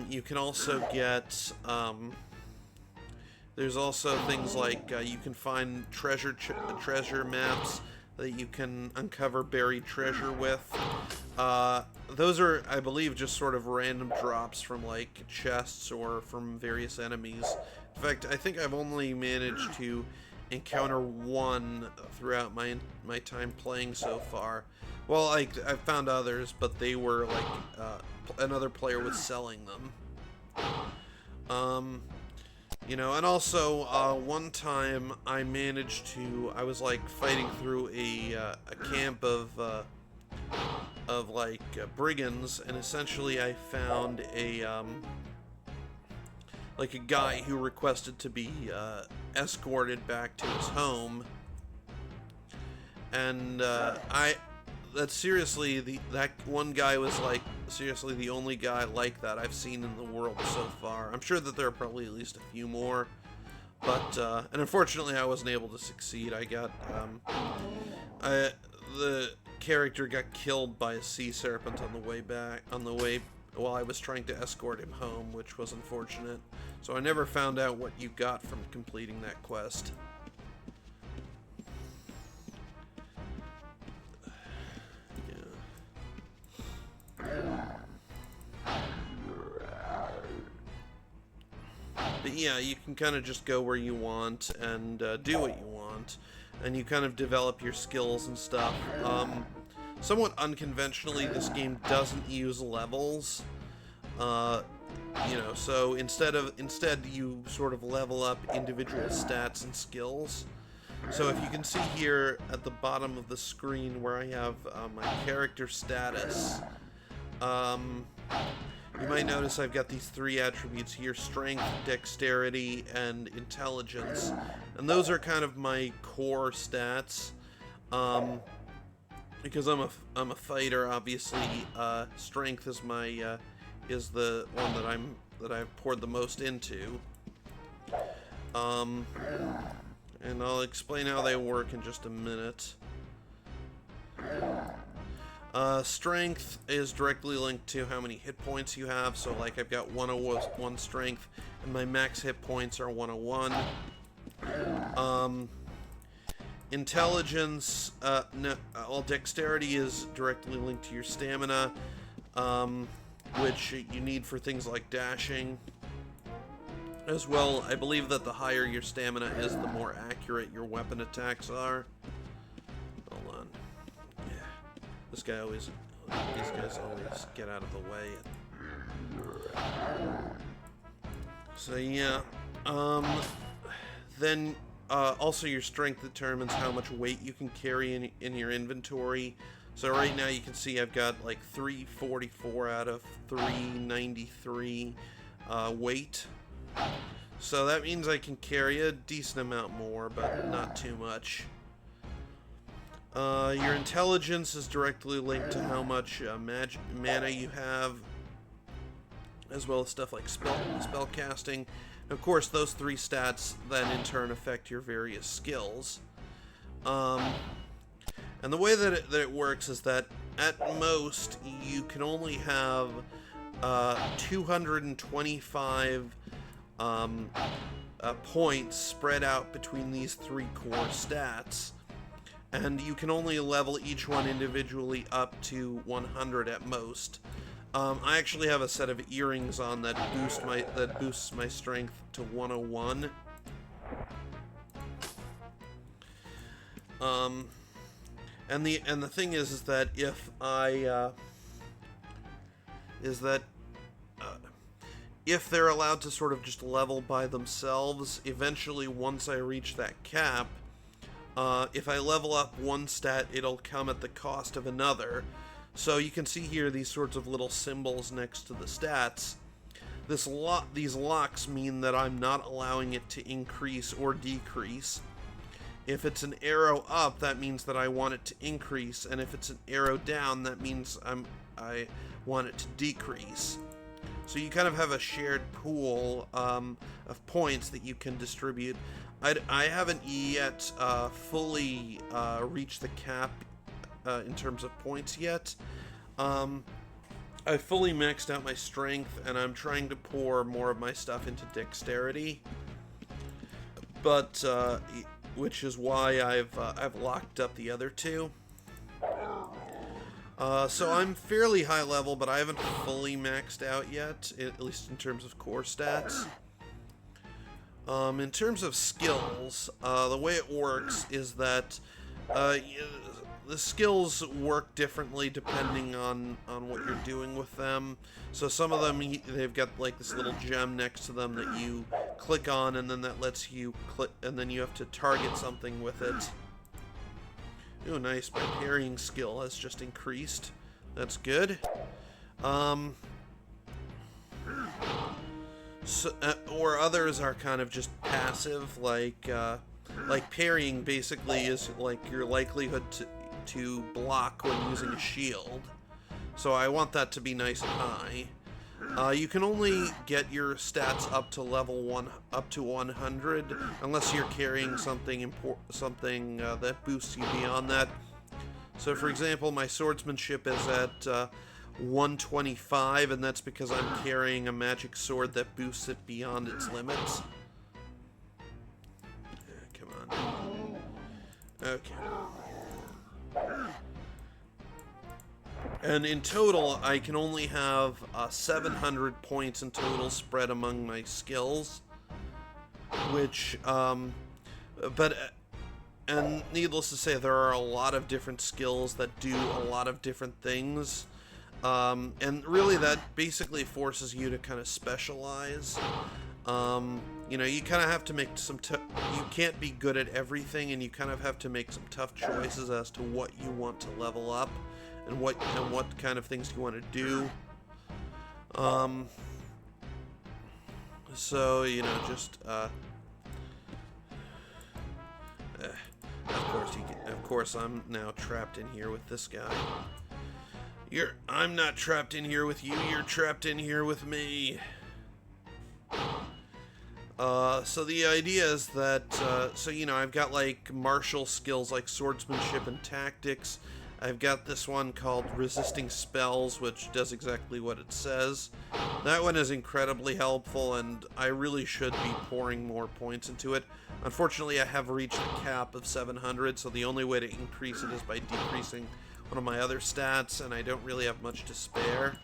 [SPEAKER 1] You can also get, there's also things like you can find treasure maps that you can uncover buried treasure with. Those are, I believe, just sort of random drops from, like, chests or from various enemies. In fact, I think I've only managed to encounter one throughout my time playing so far. Well, I've found others, but they were, like, another player was selling them. You know, and also, one time I was, like, fighting through a camp of brigands, and essentially I found like a guy who requested to be escorted back to his home, and that one guy was, like, seriously the only guy like that I've seen in the world so far. I'm sure that there are probably at least a few more, but and unfortunately I wasn't able to succeed. I got the character got killed by a sea serpent on the way while I was trying to escort him home, which was unfortunate. So I never found out what you got from completing that quest. But yeah, you can kind of just go where you want and do what you want, and you kind of develop your skills and stuff. Somewhat unconventionally, this game doesn't use levels. You know, so instead you sort of level up individual stats and skills. So if you can see here at the bottom of the screen where I have my character status, you might notice I've got these 3 attributes here: strength, dexterity, and intelligence. And those are kind of my core stats. Because I'm a fighter, obviously, strength is my is the one that I'm I've poured the most into. And I'll explain how they work in just a minute. Strength is directly linked to how many hit points you have. So, like, I've got 101 strength, and my max hit points are 101. Intelligence, dexterity is directly linked to your stamina, which you need for things like dashing. As well, I believe that the higher your stamina is, the more accurate your weapon attacks are. Hold on. Yeah. These guys always get out of the way. So yeah. Then also your strength determines how much weight you can carry in your inventory. So right now you can see I've got like 344 out of 393 weight. So that means I can carry a decent amount more, but not too much. Your intelligence is directly linked to how much mana you have, as well as stuff like spell casting. Of course, those three stats then in turn affect your various skills. And the way that it works is that at most you can only have 225 points spread out between these three core stats, and you can only level each one individually up to 100 at most. I actually have a set of earrings on that boosts my strength to 101. And the thing is that if they're allowed to sort of just level by themselves, eventually once I reach that cap, if I level up one stat, it'll come at the cost of another. So you can see here these sorts of little symbols next to the stats. These locks mean that I'm not allowing it to increase or decrease. If it's an arrow up, that means that I want it to increase, and if it's an arrow down, that means I want it to decrease. So you kind of have a shared pool of points that you can distribute. I haven't yet fully reached the cap in terms of points yet. I fully maxed out my strength, and I'm trying to pour more of my stuff into dexterity. But which is why I've locked up the other two. So I'm fairly high level, but I haven't fully maxed out yet, at least in terms of core stats. In terms of skills, the way it works is that the skills work differently depending on what you're doing with them. So some of them, they've got like this little gem next to them that you click on, and then that lets you click, and then you have to target something with it. Oh, nice. My parrying skill has just increased. That's good. Or others are kind of just passive, like parrying basically is like your likelihood to block when using a shield. So I want that to be nice and high. You can only get your stats up to level 100 unless you're carrying something that boosts you beyond that. So for example, my swordsmanship is at 125, and that's because I'm carrying a magic sword that boosts it beyond its limits. Come on. Okay. And in total, I can only have 700 points in total spread among my skills, which, and needless to say, there are a lot of different skills that do a lot of different things, and really that basically forces you to kind of specialize. You know, you kind of have to make you can't be good at everything, and you kind of have to make some tough choices as to what you want to level up. And what kind of things you want to do. So, you know, just of course I'm now trapped in here with this guy. I'm not trapped in here with you, you're trapped in here with me. So the idea is that, so you know, I've got like martial skills like swordsmanship and tactics. I've got this one called resisting spells, which does exactly what it says. That one is incredibly helpful, and I really should be pouring more points into it. Unfortunately, I have reached the cap of 700, so the only way to increase it is by decreasing one of my other stats, and I don't really have much to spare.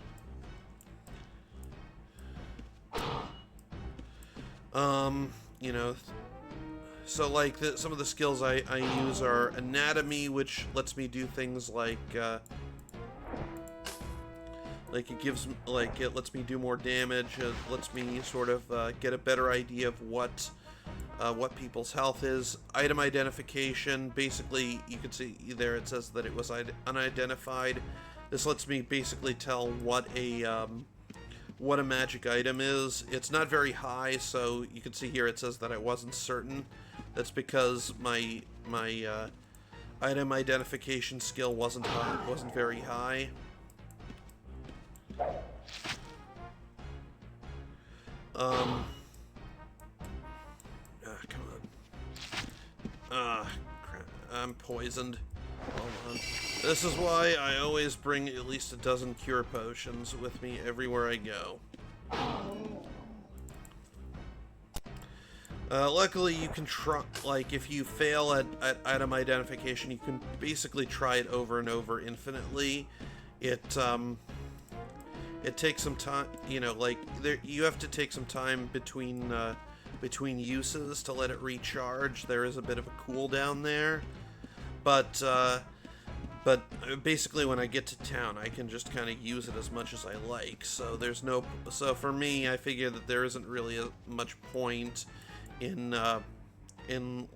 [SPEAKER 1] You know, so like some of the skills I use are anatomy, which lets me do things like it lets me do more damage. It lets me sort of get a better idea of what people's health is. Item identification, basically, you can see there it says that it was unidentified. This lets me basically tell what a magic item is. It's not very high, so you can see here it says that I wasn't certain. That's because my item identification skill wasn't very high. Come on. Crap. I'm poisoned. Hold on. This is why I always bring at least a dozen cure potions with me everywhere I go. Luckily, you can try, like, if you fail at item identification, you can basically try it over and over infinitely. It takes some time, you know, like, you have to take some time between uses to let it recharge. There is a bit of a cooldown there. But basically when I get to town, I can just kind of use it as much as I like. So so for me, I figure that there isn't really much point in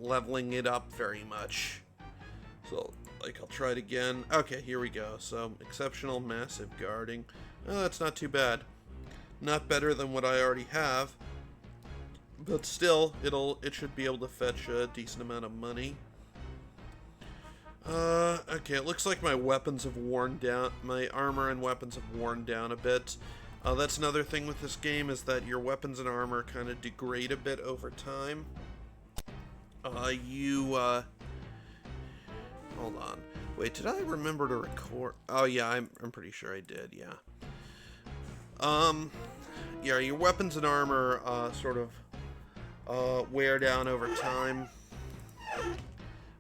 [SPEAKER 1] leveling it up very much. So, like, I'll try it again. Okay, here we go. So, exceptional massive guarding. Oh, that's not too bad. Not better than what I already have. But still, it should be able to fetch a decent amount of money. Okay, it looks like my weapons have worn down. My armor and weapons have worn down a bit. That's another thing with this game, is that your weapons and armor kind of degrade a bit over time. Hold on. Wait, did I remember to record? Oh, yeah, I'm pretty sure I did, yeah. Yeah, your weapons and armor, sort of, wear down over time.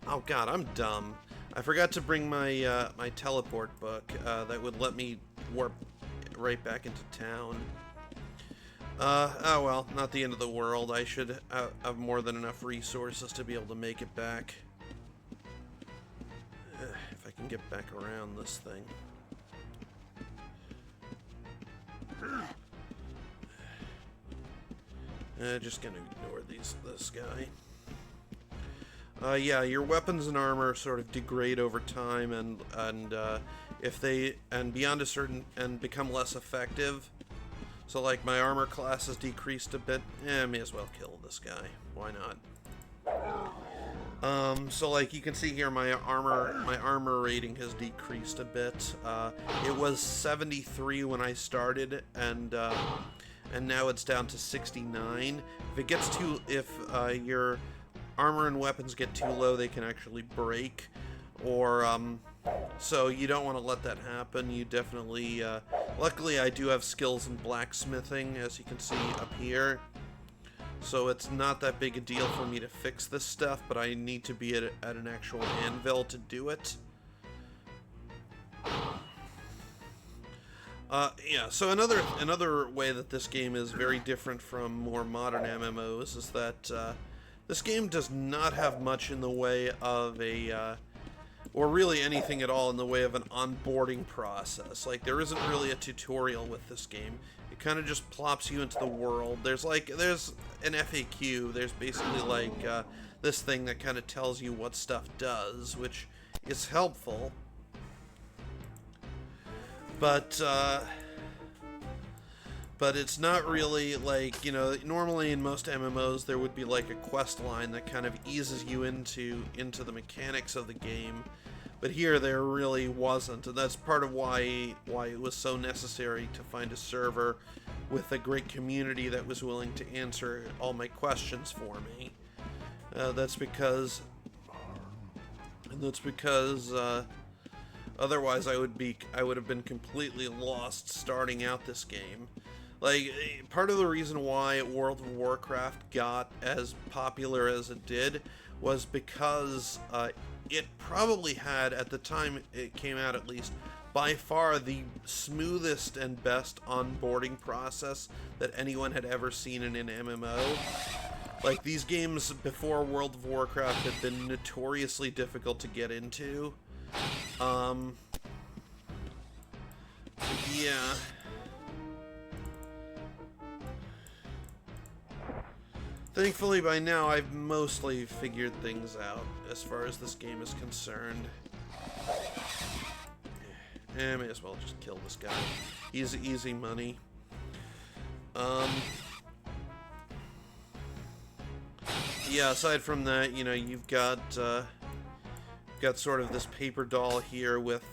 [SPEAKER 1] Oh, God, I'm dumb. I forgot to bring my, my teleport book, that would let me warp right back into town. Oh well, not the end of the world. I should have more than enough resources to be able to make it back. If I can get back around this thing. Just gonna ignore this guy. Yeah, your weapons and armor sort of degrade over time, and if they beyond a certain and become less effective. So like my armor class has decreased a bit. I may as well kill this guy. Why not? So like you can see here, my armor rating has decreased a bit. It was 73 when I started, and now it's down to 69. If your armor and weapons get too low, they can actually break, or so you don't want to let that happen. You definitely, luckily I do have skills in blacksmithing, as you can see up here, so it's not that big a deal for me to fix this stuff, but I need to be at an actual anvil to do it. Yeah, so another way that this game is very different from more modern MMOs is that this game does not have much in the way of or really anything at all in the way of an onboarding process. Like, there isn't really a tutorial with this game. It kind of just plops you into the world. There's an FAQ. There's basically like this thing that kind of tells you what stuff does, which is helpful. But it's not really like, you know, normally in most MMOs there would be like a quest line that kind of eases you into the mechanics of the game, but here there really wasn't, and that's part of why it was so necessary to find a server with a great community that was willing to answer all my questions for me. That's because otherwise I would have been completely lost starting out this game. Like, part of the reason why World of Warcraft got as popular as it did was because it probably had, at the time it came out at least, by far the smoothest and best onboarding process that anyone had ever seen in an MMO. Like, these games before World of Warcraft had been notoriously difficult to get into. Yeah. Thankfully, by now, I've mostly figured things out as far as this game is concerned. I may as well just kill this guy. He's easy money. Yeah, aside from that, you know, you've got sort of this paper doll here with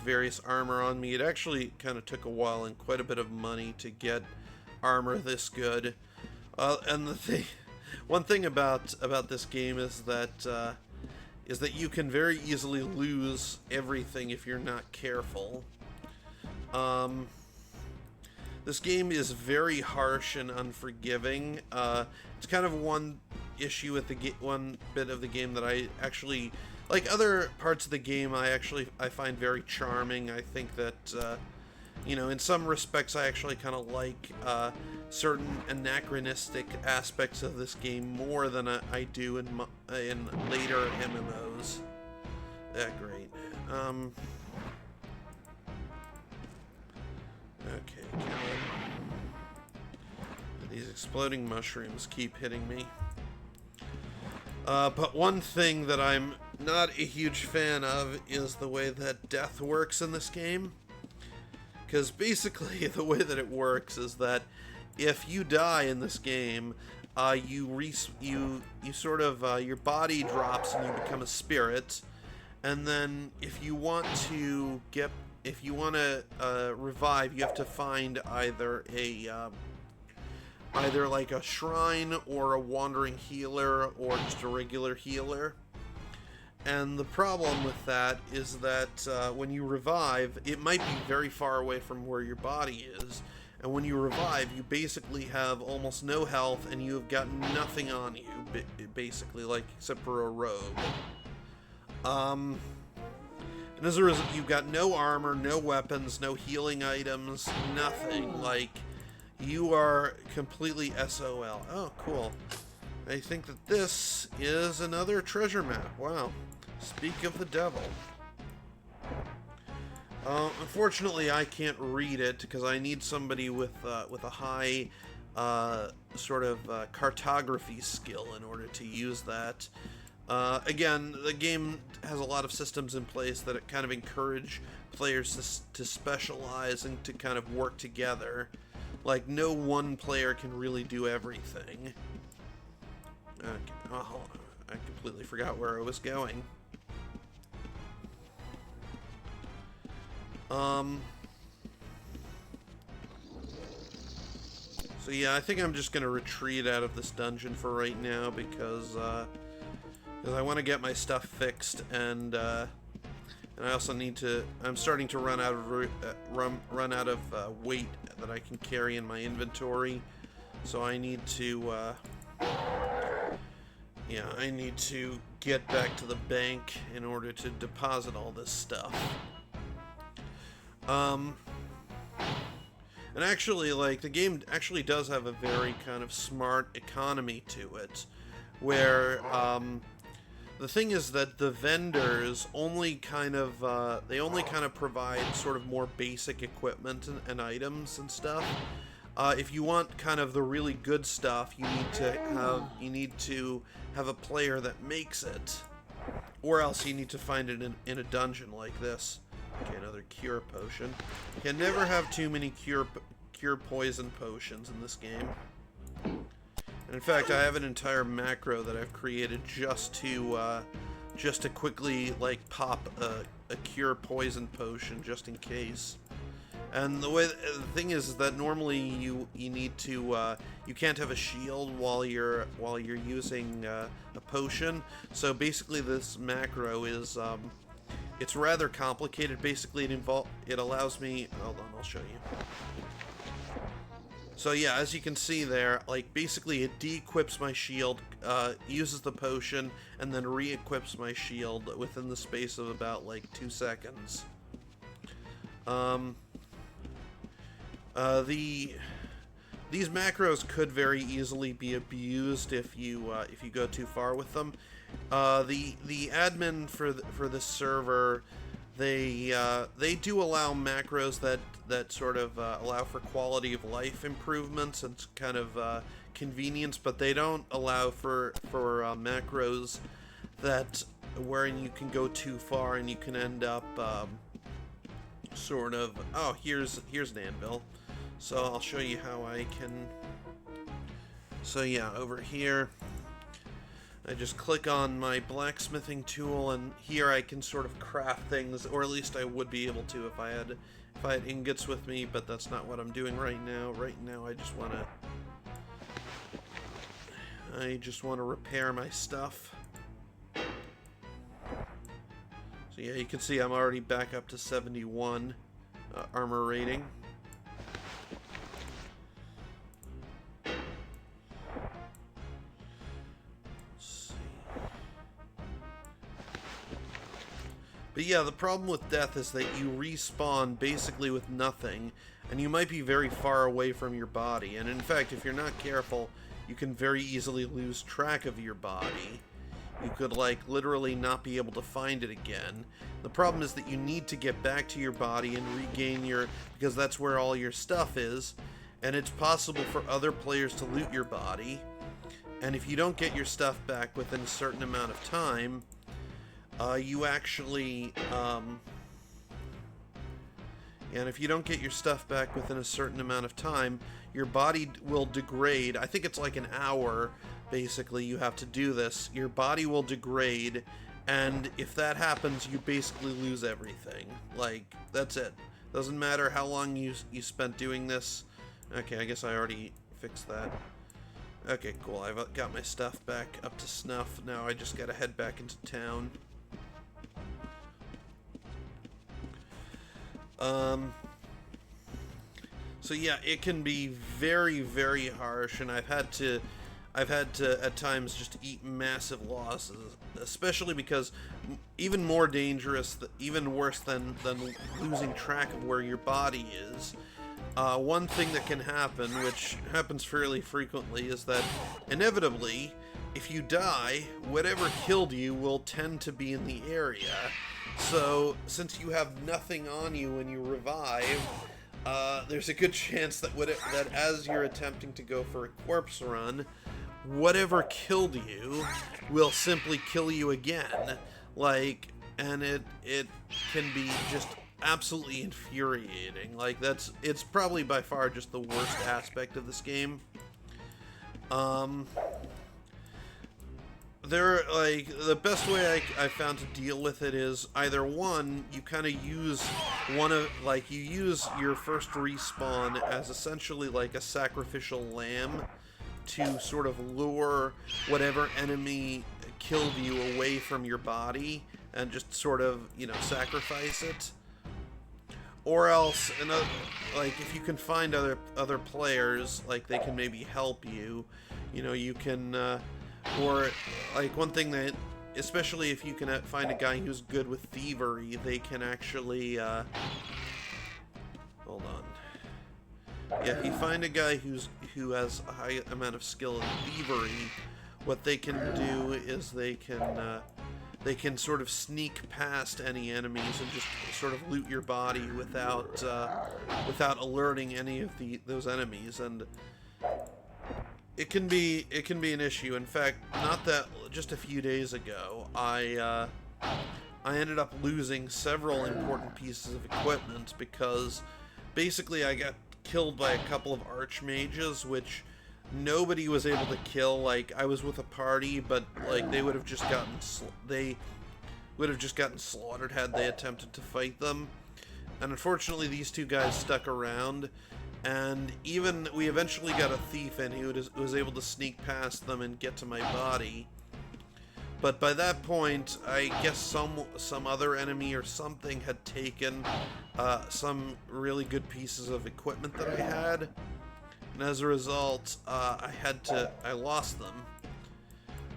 [SPEAKER 1] various armor on me. It actually kind of took a while and quite a bit of money to get armor this good. And one thing about this game is that you can very easily lose everything if you're not careful. This game is very harsh and unforgiving. It's kind of one issue with one bit of the game that I actually like. Other parts of the game I find very charming. I think that you know, in some respects I actually kind of like certain anachronistic aspects of this game more than I do in later MMOs. Great. Okay, kill him. These exploding mushrooms keep hitting me. But one thing that I'm not a huge fan of is the way that death works in this game. Because basically the way that it works is that if you die in this game, you sort of your body drops and you become a spirit, and then if you want to revive, you have to find either like a shrine or a wandering healer or just a regular healer. And the problem with that is that when you revive, it might be very far away from where your body is. And when you revive, you basically have almost no health and you have got nothing on you, basically, like, except for a robe. And as a result, you've got no armor, no weapons, no healing items, nothing. Like, you are completely SOL. Oh, cool. I think that this is another treasure map. Wow. Speak of the devil. Unfortunately, I can't read it because I need somebody with a high sort of cartography skill in order to use that. Again, the game has a lot of systems in place that kind of encourage players to specialize and to kind of work together. Like, no one player can really do everything. Okay, oh, I completely forgot where I was going. So yeah, I think I'm just gonna retreat out of this dungeon for right now because I want to get my stuff fixed, and I also need to. I'm starting to run out of weight that I can carry in my inventory, so I need to. Yeah, I need to get back to the bank in order to deposit all this stuff. And actually, like, the game actually does have a very kind of smart economy to it, where, the thing is that the vendors only kind of, provide sort of more basic equipment and items and stuff. If you want kind of the really good stuff, you need to have a player that makes it, or else you need to find it in a dungeon like this. Okay, another cure potion. Can never have too many cure poison potions in this game. And in fact, I have an entire macro that I've created just to quickly, like, pop a cure poison potion just in case. And the thing is that normally you need to you can't have a shield while you're using a potion. So basically, this macro is it's rather complicated. Basically, it allows me. Hold on, I'll show you. So yeah, as you can see there, like basically it de-equips my shield, uses the potion, and then re-equips my shield within the space of about like 2 seconds. These macros could very easily be abused if you go too far with them. The admin for this server, they do allow macros that sort of allow for quality of life improvements and kind of convenience, but they don't allow for macros that wherein you can go too far and you can end up sort of, oh, here's an anvil. So I'll show you how I can. So yeah, over here I just click on my blacksmithing tool, and here I can sort of craft things, or at least I would be able to if I had ingots with me, but that's not what I'm doing right now. Right now I just want to repair my stuff. So yeah, you can see I'm already back up to 71 armor rating. But yeah, the problem with death is that you respawn basically with nothing, and you might be very far away from your body. And in fact, if you're not careful, you can very easily lose track of your body. You could, like, literally not be able to find it again. The problem is that you need to get back to your body and regain your... because that's where all your stuff is, and it's possible for other players to loot your body. And if you don't get your stuff back within a certain amount of time... you actually, and if you don't get your stuff back within a certain amount of time, your body will degrade. I think it's like an hour, basically, you have to do this. Your body will degrade, and if that happens, you basically lose everything. Like, that's it. Doesn't matter how long you spent doing this. Okay, I guess I already fixed that. Okay, cool. I've got my stuff back up to snuff. Now I just gotta head back into town. So yeah, it can be very, very harsh, and I've had to at times just eat massive losses, especially because even more dangerous, even worse than losing track of where your body is. One thing that can happen, which happens fairly frequently, is that inevitably, if you die, whatever killed you will tend to be in the area. So, since you have nothing on you when you revive, there's a good chance that that as you're attempting to go for a corpse run, whatever killed you will simply kill you again. Like, and it can be just absolutely infuriating. Like, it's probably by far just the worst aspect of this game. The best way I found to deal with it is either one, you kind of use you use your first respawn as essentially like a sacrificial lamb to sort of lure whatever enemy killed you away from your body and just sort of, you know, sacrifice it. Or else, like, if you can find other players, like, they can maybe help you. You know, you can, or, like, one thing that, especially if you can find a guy who's good with thievery, they can actually, hold on. Yeah, if you find a guy who has a high amount of skill in thievery, what they can do is they can sort of sneak past any enemies and just sort of loot your body without alerting any of those enemies, and it can be an issue. In fact, just a few days ago, I ended up losing several important pieces of equipment because basically I got killed by a couple of archmages, which nobody was able to kill. Like, I was with a party, but like they would have just gotten slaughtered had they attempted to fight them. And unfortunately, these two guys stuck around, and even we eventually got a thief in who was able to sneak past them and get to my body. But by that point, I guess some other enemy or something had taken some really good pieces of equipment that I had, and as a result, I lost them,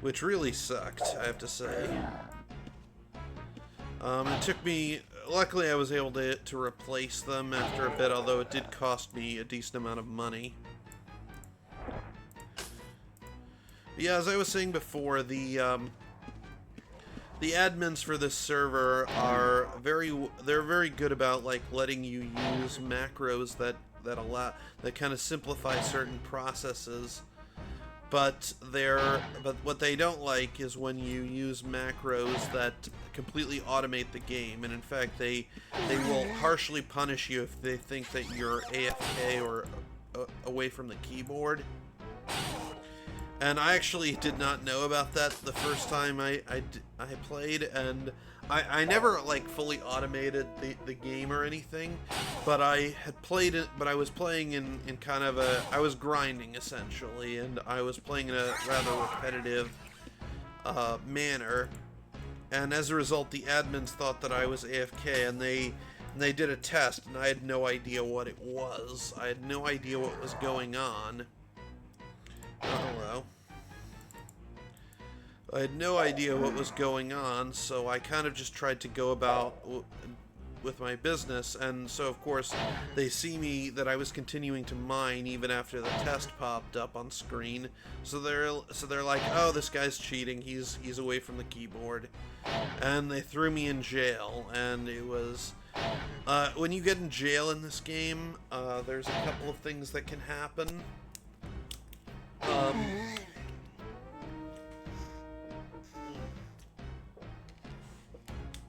[SPEAKER 1] which really sucked, I have to say. It took me. Luckily, I was able to replace them after a bit, although it did cost me a decent amount of money. But yeah, as I was saying before, the admins for this server are they're very good about like letting you use macros that kind of simplify certain processes. But what they don't like is when you use macros that completely automate the game, and in fact they will harshly punish you if they think that you're AFK or away from the keyboard. And I actually did not know about that the first time I played, and I never like fully automated the game or anything, but I had played it, but I was playing in kind of I was grinding essentially, and I was playing in a rather repetitive manner, and as a result the admins thought that I was AFK, and they did a test, and I had no idea what it was. I had no idea what was going on. Hello. I had no idea what was going on, so I kind of just tried to go about with my business, and so of course they see me that I was continuing to mine even after the test popped up on screen. So they're like, "Oh, this guy's cheating. He's away from the keyboard," and they threw me in jail. And it was when you get in jail in this game, there's a couple of things that can happen.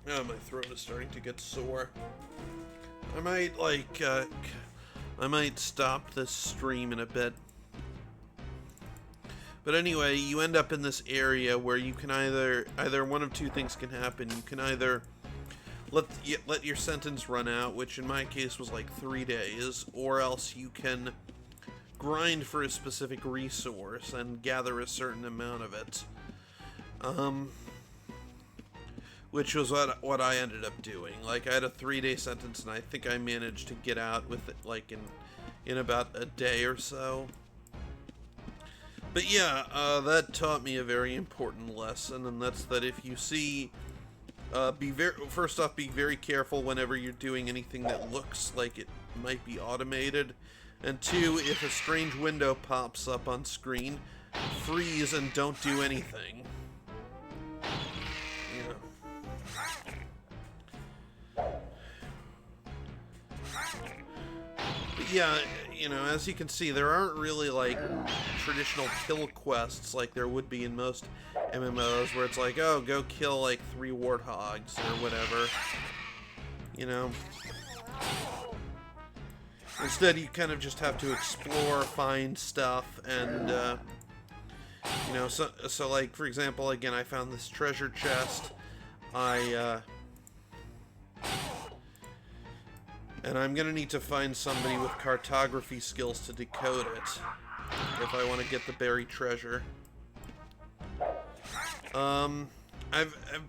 [SPEAKER 1] Oh, my throat is starting to get sore. I might stop this stream in a bit. But anyway, you end up in this area where you can either one of two things can happen. You can either let your sentence run out, which in my case was like 3 days, or else you can grind for a specific resource and gather a certain amount of it. Which was what I ended up doing. Like, I had a 3-day sentence, and I think I managed to get out with it, like, in about a day or so. But yeah, that taught me a very important lesson, and that's that if you see, first off, be very careful whenever you're doing anything that looks like it might be automated, and two, if a strange window pops up on screen, freeze and don't do anything. Yeah, you know, as you can see, there aren't really, like, traditional kill quests like there would be in most MMOs, where it's like, oh, go kill, like, 3 warthogs, or whatever. You know? Instead, you kind of just have to explore, find stuff, and, you know, so, like, for example, again, I found this treasure chest. And I'm gonna need to find somebody with cartography skills to decode it if I want to get the buried treasure. I've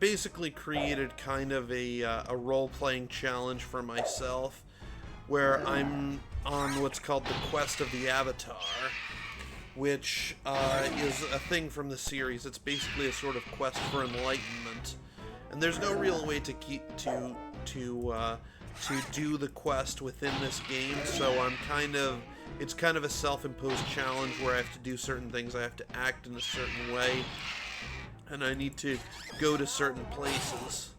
[SPEAKER 1] basically created kind of a role-playing challenge for myself, where I'm on what's called the Quest of the Avatar, which is a thing from the series. It's basically a sort of quest for enlightenment, and there's no real way to do the quest within this game, so it's kind of a self-imposed challenge where I have to do certain things. I have to act in a certain way, and I need to go to certain places.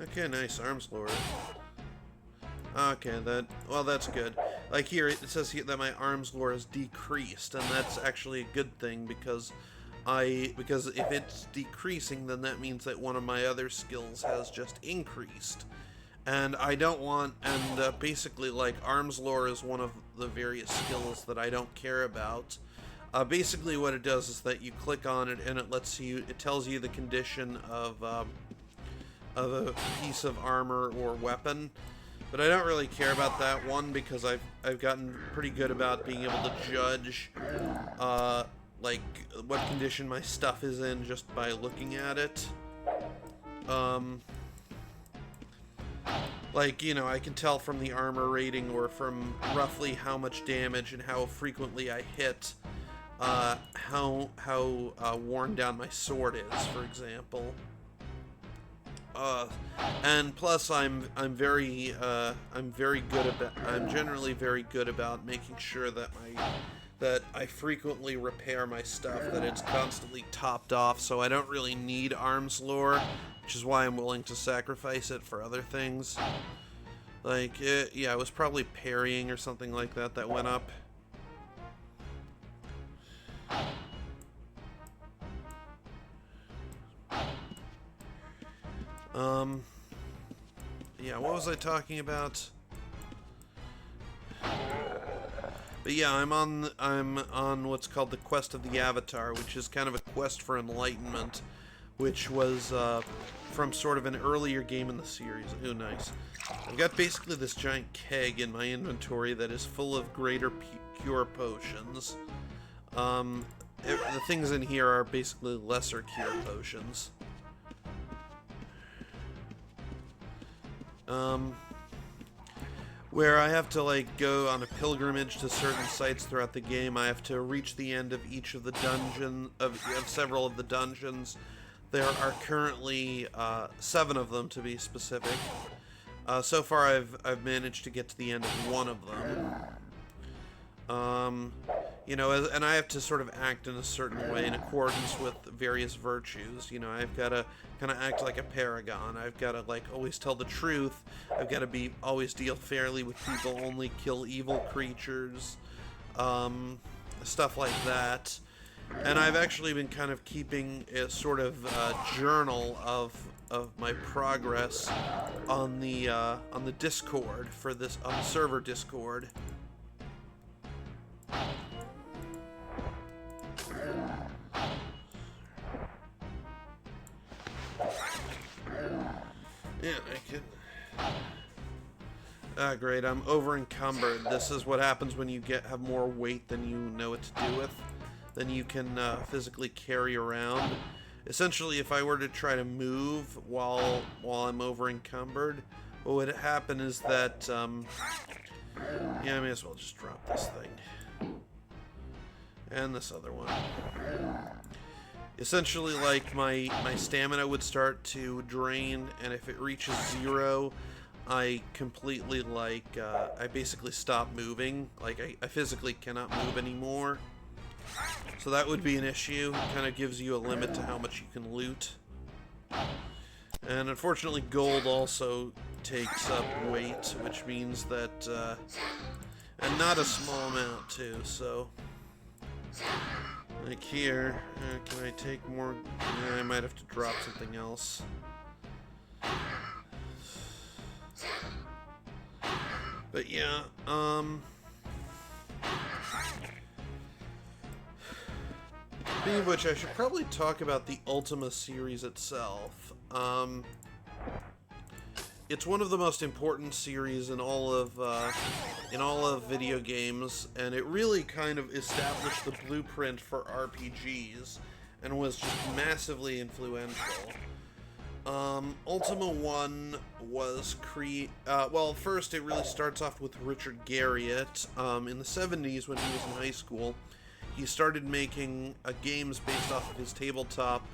[SPEAKER 1] Okay, nice, arms lord. Okay, that's good. Like here, it says here that my arms lore is decreased, and that's actually a good thing, because if it's decreasing, then that means that one of my other skills has just increased. And I don't want, and basically, like, arms lore is one of the various skills that I don't care about. Basically what it does is that you click on it, and it tells you the condition of a piece of armor or weapon. But I don't really care about that one because I've gotten pretty good about being able to judge like what condition my stuff is in just by looking at it. Like, you know, I can tell from the armor rating or from roughly how much damage and how frequently I hit, how worn down my sword is, for example. And plus I'm generally very good about making sure that I frequently repair my stuff, that it's constantly topped off, so I don't really need arms lore, which is why I'm willing to sacrifice it for other things. Like, yeah, it was probably parrying or something like that that went up. Yeah, what was I talking about? But yeah, I'm on what's called the Quest of the Avatar, which is kind of a quest for enlightenment, which was from sort of an earlier game in the series. Ooh, nice. I've got basically this giant keg in my inventory that is full of greater cure potions. The things in here are basically lesser cure potions. Where I have to, like, go on a pilgrimage to certain sites throughout the game. I have to reach the end of each of the of several of the dungeons. There are currently 7 of them, to be specific. So far, I've managed to get to the end of one of them. You know, and I have to sort of act in a certain way in accordance with various virtues. You know, I've got to kind of act like a paragon. I've got to, like, always tell the truth. I've got to always deal fairly with people, only kill evil creatures, stuff like that. And I've actually been kind of keeping a sort of journal of my progress on the Discord for this, on the server Discord. Yeah, I can. Ah, great. I'm over encumbered. This is what happens when you have more weight than you know what to do with, than you can physically carry around. Essentially, if I were to try to move while I'm over encumbered, what would happen is that yeah, I may as well just drop this thing and this other one. Essentially, like, my stamina would start to drain, and if it reaches 0, I completely, like, I basically stop moving. Like, I physically cannot move anymore. So that would be an issue. It kind of gives you a limit to how much you can loot. And unfortunately, gold also takes up weight, which means that, and not a small amount, too, so... Like here, can I take more? Yeah, I might have to drop something else. But yeah, speaking of which, I should probably talk about the Ultima series itself. It's one of the most important series in all of video games, and it really kind of established the blueprint for RPGs, and was just massively influential. Ultima 1 was well, first it really starts off with Richard Garriott. In the 70s, when he was in high school, he started making games based off of his tabletop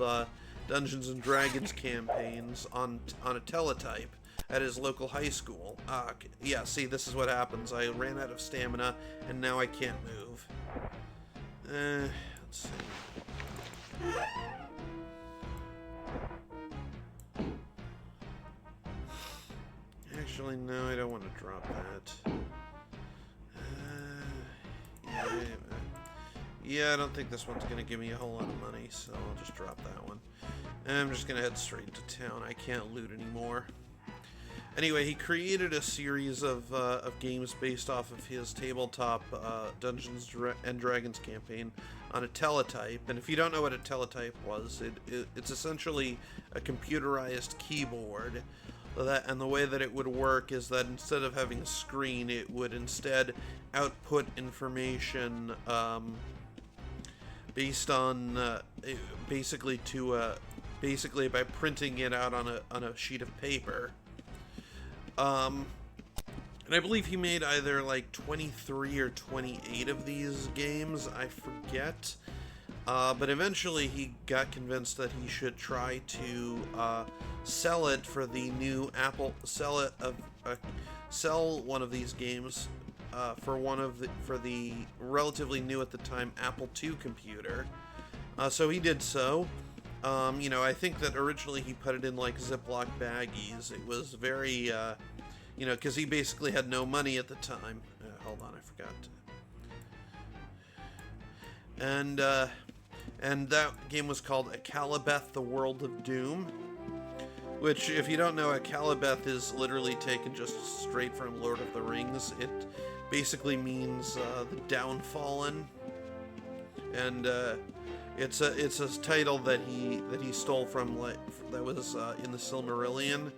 [SPEAKER 1] Dungeons and Dragons campaigns on a teletype at his local high school. Yeah, see, this is what happens. I ran out of stamina, and now I can't move. Let's see. Actually, no, I don't want to drop that. Yeah, I don't think this one's going to give me a whole lot of money, so I'll just drop that one. And I'm just going to head straight into town. I can't loot anymore. Anyway, he created a series of games based off of his tabletop Dungeons and Dragons campaign on a teletype. And if you don't know what a teletype was, it's essentially a computerized keyboard. And the way that it would work is that instead of having a screen, it would instead output information based on basically by printing it out on a sheet of paper. And I believe he made either like 23 or 28 of these games, I forget. But eventually he got convinced that he should try to sell it for the new Apple, sell one of these games for the relatively new at the time Apple II computer. So he did so. I think that originally he put it in like Ziploc baggies. It was very, because he basically had no money at the time. Hold on, I forgot. And that game was called Akalabeth: The World of Doom, which, if you don't know, Akalabeth is literally taken just straight from Lord of the Rings. It basically means the Downfallen, and it's a title that he stole from, that was in the Silmarillion.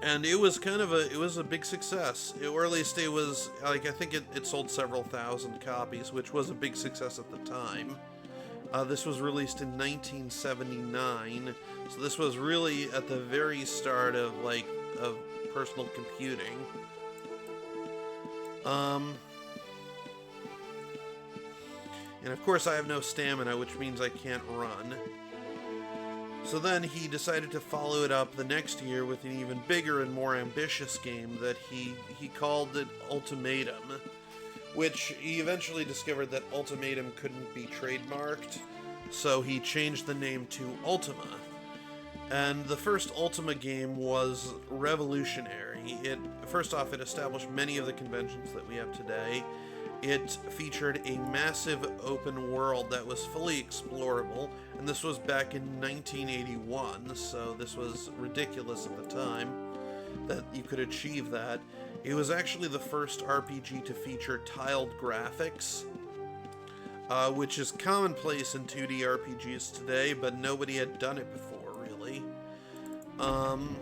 [SPEAKER 1] And it was it was a big success, or at least it was, I think it sold several thousand copies, which was a big success at the time. This was released in 1979, so this was really at the very start of personal computing. And of course I have no stamina, which means I can't run. So then he decided to follow it up the next year with an even bigger and more ambitious game that he called it Ultimatum, which he eventually discovered that Ultimatum couldn't be trademarked, so he changed the name to Ultima. And the first Ultima game was revolutionary. First off, it established many of the conventions that we have today. It featured a massive open world that was fully explorable, and this was back in 1981, so this was ridiculous at the time that you could achieve that. It was actually the first RPG to feature tiled graphics, which is commonplace in 2D RPGs today, but nobody had done it before, really. Hold on.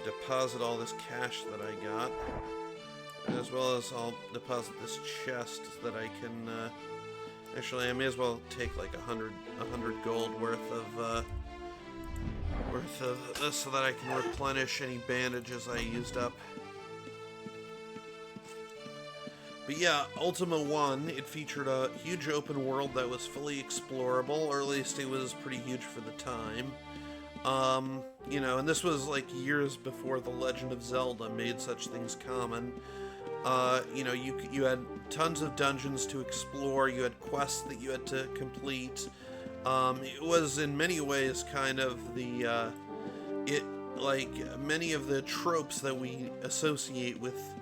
[SPEAKER 1] Deposit all this cash that I got, as well as I'll deposit this chest that I can, actually I may as well take like 100 gold worth of this so that I can replenish any bandages I used up. But yeah, Ultima 1, it featured a huge open world that was fully explorable, or at least it was pretty huge for the time. And this was like years before The Legend of Zelda made such things common. You had tons of dungeons to explore, you had quests that you had to complete. It was in many ways kind of many of the tropes that we associate with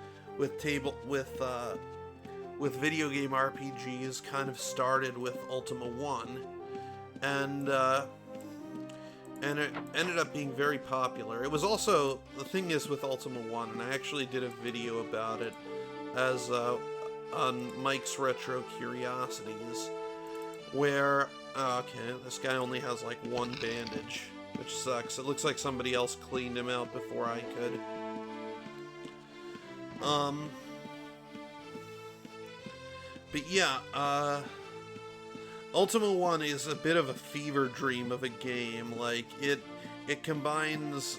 [SPEAKER 1] video game RPGs kind of started with Ultima 1. And it ended up being very popular. It was also, the thing is with Ultima 1, and I actually did a video about it as on Mike's Retro Curiosities, where, okay, this guy only has like one bandage, which sucks. It looks like somebody else cleaned him out before I could. But yeah, Ultima 1 is a bit of a fever dream of a game. Like, it combines,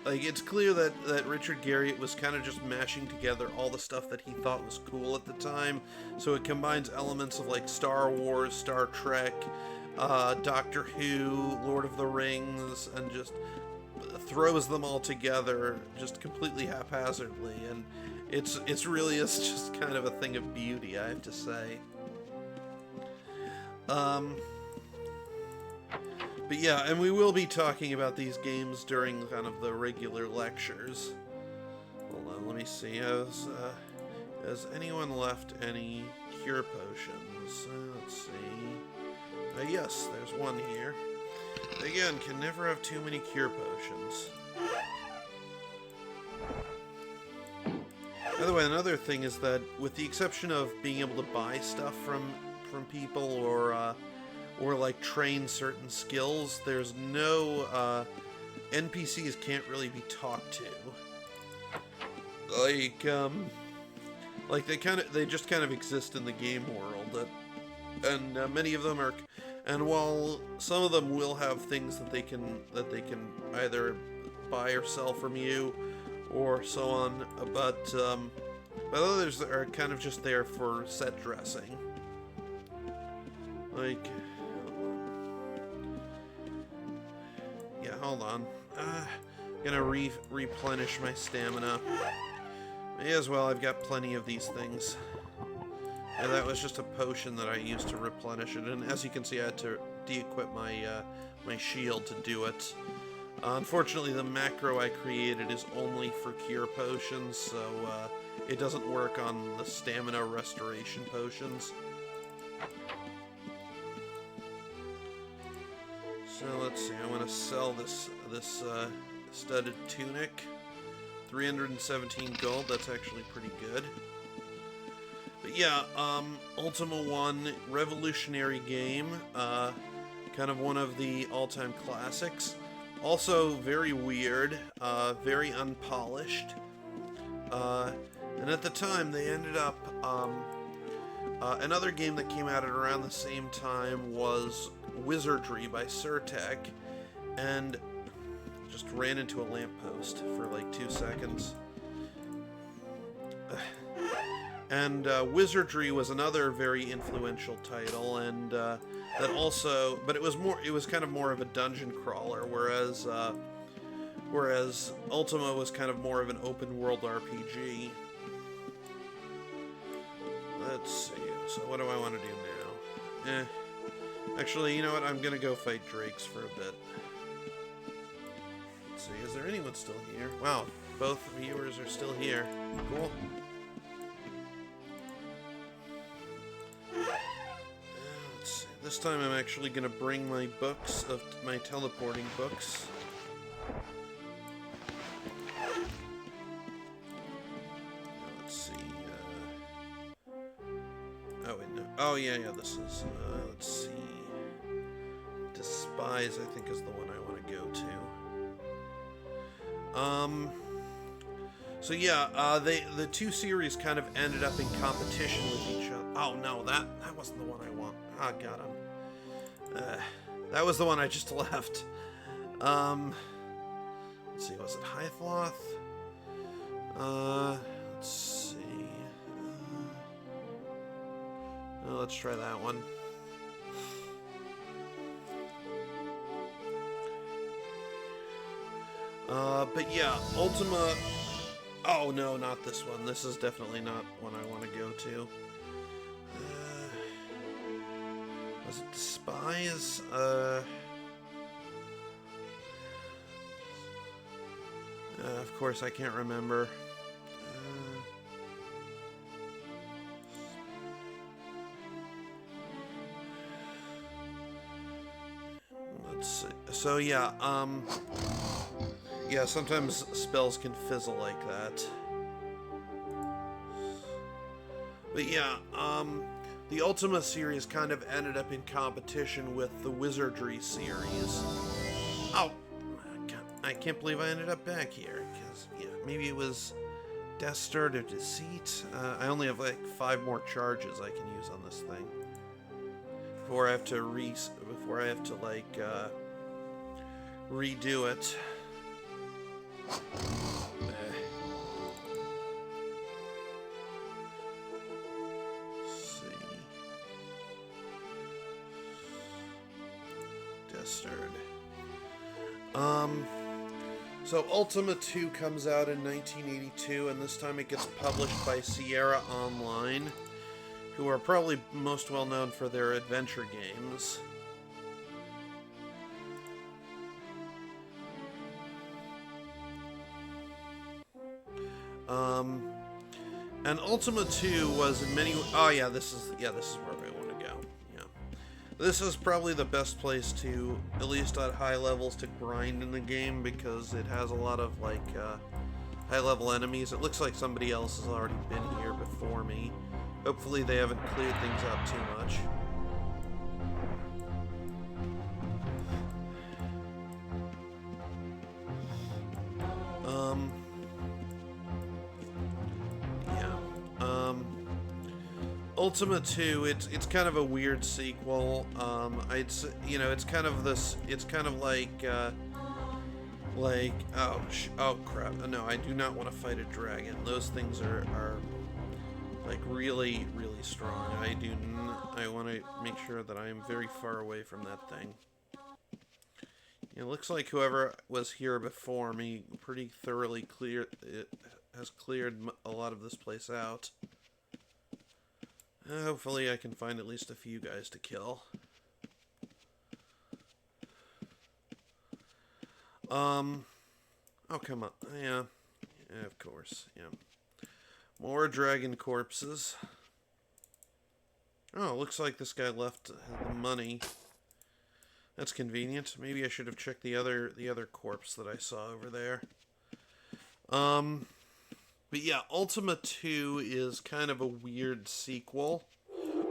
[SPEAKER 1] like, it's clear that Richard Garriott was kind of just mashing together all the stuff that he thought was cool at the time. So it combines elements of, like, Star Wars, Star Trek, Doctor Who, Lord of the Rings, and just throws them all together just completely haphazardly. And it's really is just kind of a thing of beauty, I have to say. But yeah, and we will be talking about these games during kind of the regular lectures. Hold on, let me see. Has anyone left any cure potions? Let's see. Yes, there's one here. Again, can never have too many cure potions. By the way, another thing is that, with the exception of being able to buy stuff from people or like train certain skills, there's no NPCs can't really be talked to. Like they just kind of exist in the game world, and many of them are. And while some of them will have things that they can either buy or sell from you, or so on, but others are kind of just there for set dressing. Like, yeah, hold on. Gonna replenish my stamina. May as well. I've got plenty of these things. Yeah, that was just a potion that I used to replenish it, and as you can see, I had to de-equip my my shield to do it. Unfortunately, the macro I created is only for cure potions, so it doesn't work on the stamina restoration potions. So let's see. I want to sell this studded tunic. 317 gold. That's actually pretty good. But yeah, Ultima 1, revolutionary game, kind of one of the all-time classics. Also very weird, very unpolished. And at the time, they ended up, another game that came out at around the same time was Wizardry by Surtech, and just ran into a lamppost for like 2 seconds. And Wizardry was another very influential title, and that also, but it was kind of more of a dungeon crawler, whereas Ultima was kind of more of an open world RPG. Let's see. So what do I want to do now? Actually, you know what? I'm gonna go fight drakes for a bit. Let's see. Is there anyone still here? Wow, both viewers are still here. Cool. Let's see. This time I'm actually going to bring my books, of my teleporting books. Let's see. Oh, wait, no. Oh, yeah, this is, let's see. Despise, I think, is the one I want to go to. So yeah, the two series kind of ended up in competition with each other. Oh no, that wasn't the one I want. Ah, got him. That was the one I just left. Let's see, was it Hythloth? Let's see. Let's try that one. But yeah, Ultima... Oh, no, not this one. This is definitely not one I want to go to. Was it Despise? Of course, I can't remember. Let's see. So, yeah, yeah, sometimes spells can fizzle like that. But yeah, the Ultima series kind of ended up in competition with the Wizardry series. Oh, I can't believe I ended up back here. Because, yeah, maybe it was Death Start or Deceit. I only have like 5 more charges I can use on this thing. Before I have to like, redo it. Destard. So Ultima 2 comes out in 1982, and this time it gets published by Sierra Online, who are probably most well known for their adventure games. And Ultima 2 was in many... Oh, yeah, this is where I want to go. Yeah. This is probably the best place to, at least at high levels, to grind in the game, because it has a lot of, like, high-level enemies. It looks like somebody else has already been here before me. Hopefully they haven't cleared things up too much. Ultima 2, it's kind of a weird sequel. It's kind of this, it's kind of like, oh crap, no, I do not want to fight a dragon. Those things are like really, really strong. I want to make sure that I am very far away from that thing. It looks like whoever was here before me pretty thoroughly has cleared a lot of this place out. Hopefully I can find at least a few guys to kill. Oh, come on. Yeah, of course. Yeah. More dragon corpses. Oh, looks like this guy left the money. That's convenient. Maybe I should have checked the other corpse that I saw over there. But yeah, Ultima 2 is kind of a weird sequel.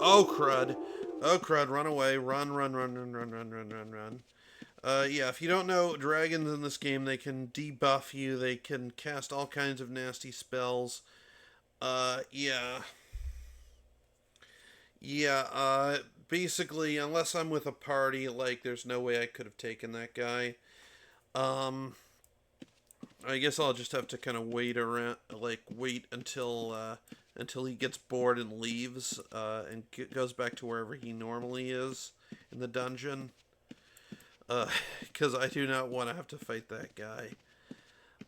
[SPEAKER 1] Oh, crud. Oh, crud. Run away. Run. Yeah, if you don't know, dragons in this game, they can debuff you. They can cast all kinds of nasty spells. Yeah. Yeah, basically, unless I'm with a party, like, there's no way I could have taken that guy. I guess I'll just have to kind of wait around, like, wait until he gets bored and leaves, and goes back to wherever he normally is in the dungeon. Because I do not want to have to fight that guy.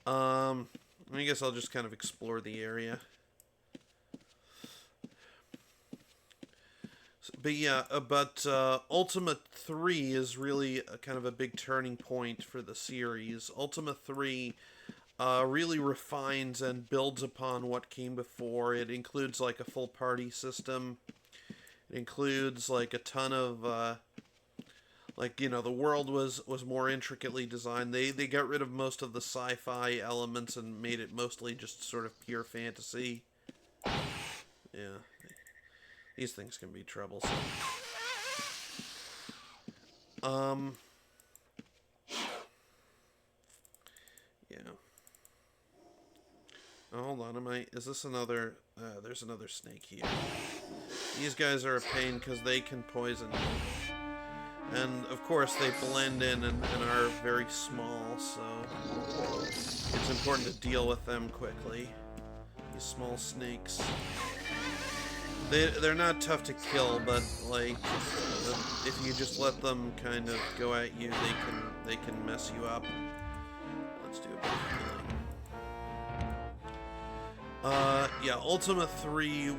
[SPEAKER 1] I guess I'll just kind of explore the area. But yeah, Ultima 3 is really kind of a big turning point for the series. Ultima 3 really refines and builds upon what came before. It includes like a full party system. It includes like a ton of the world was more intricately designed. They got rid of most of the sci-fi elements and made it mostly just sort of pure fantasy. Yeah. These things can be troublesome. Yeah. Oh, hold on, is this another, there's another snake here. These guys are a pain because they can poison you. And, of course, they blend in and are very small, so it's important to deal with them quickly. These small snakes. They're not tough to kill, but like if you just let them kind of go at you, they can mess you up. Let's do a bit of healing. Yeah, Ultima 3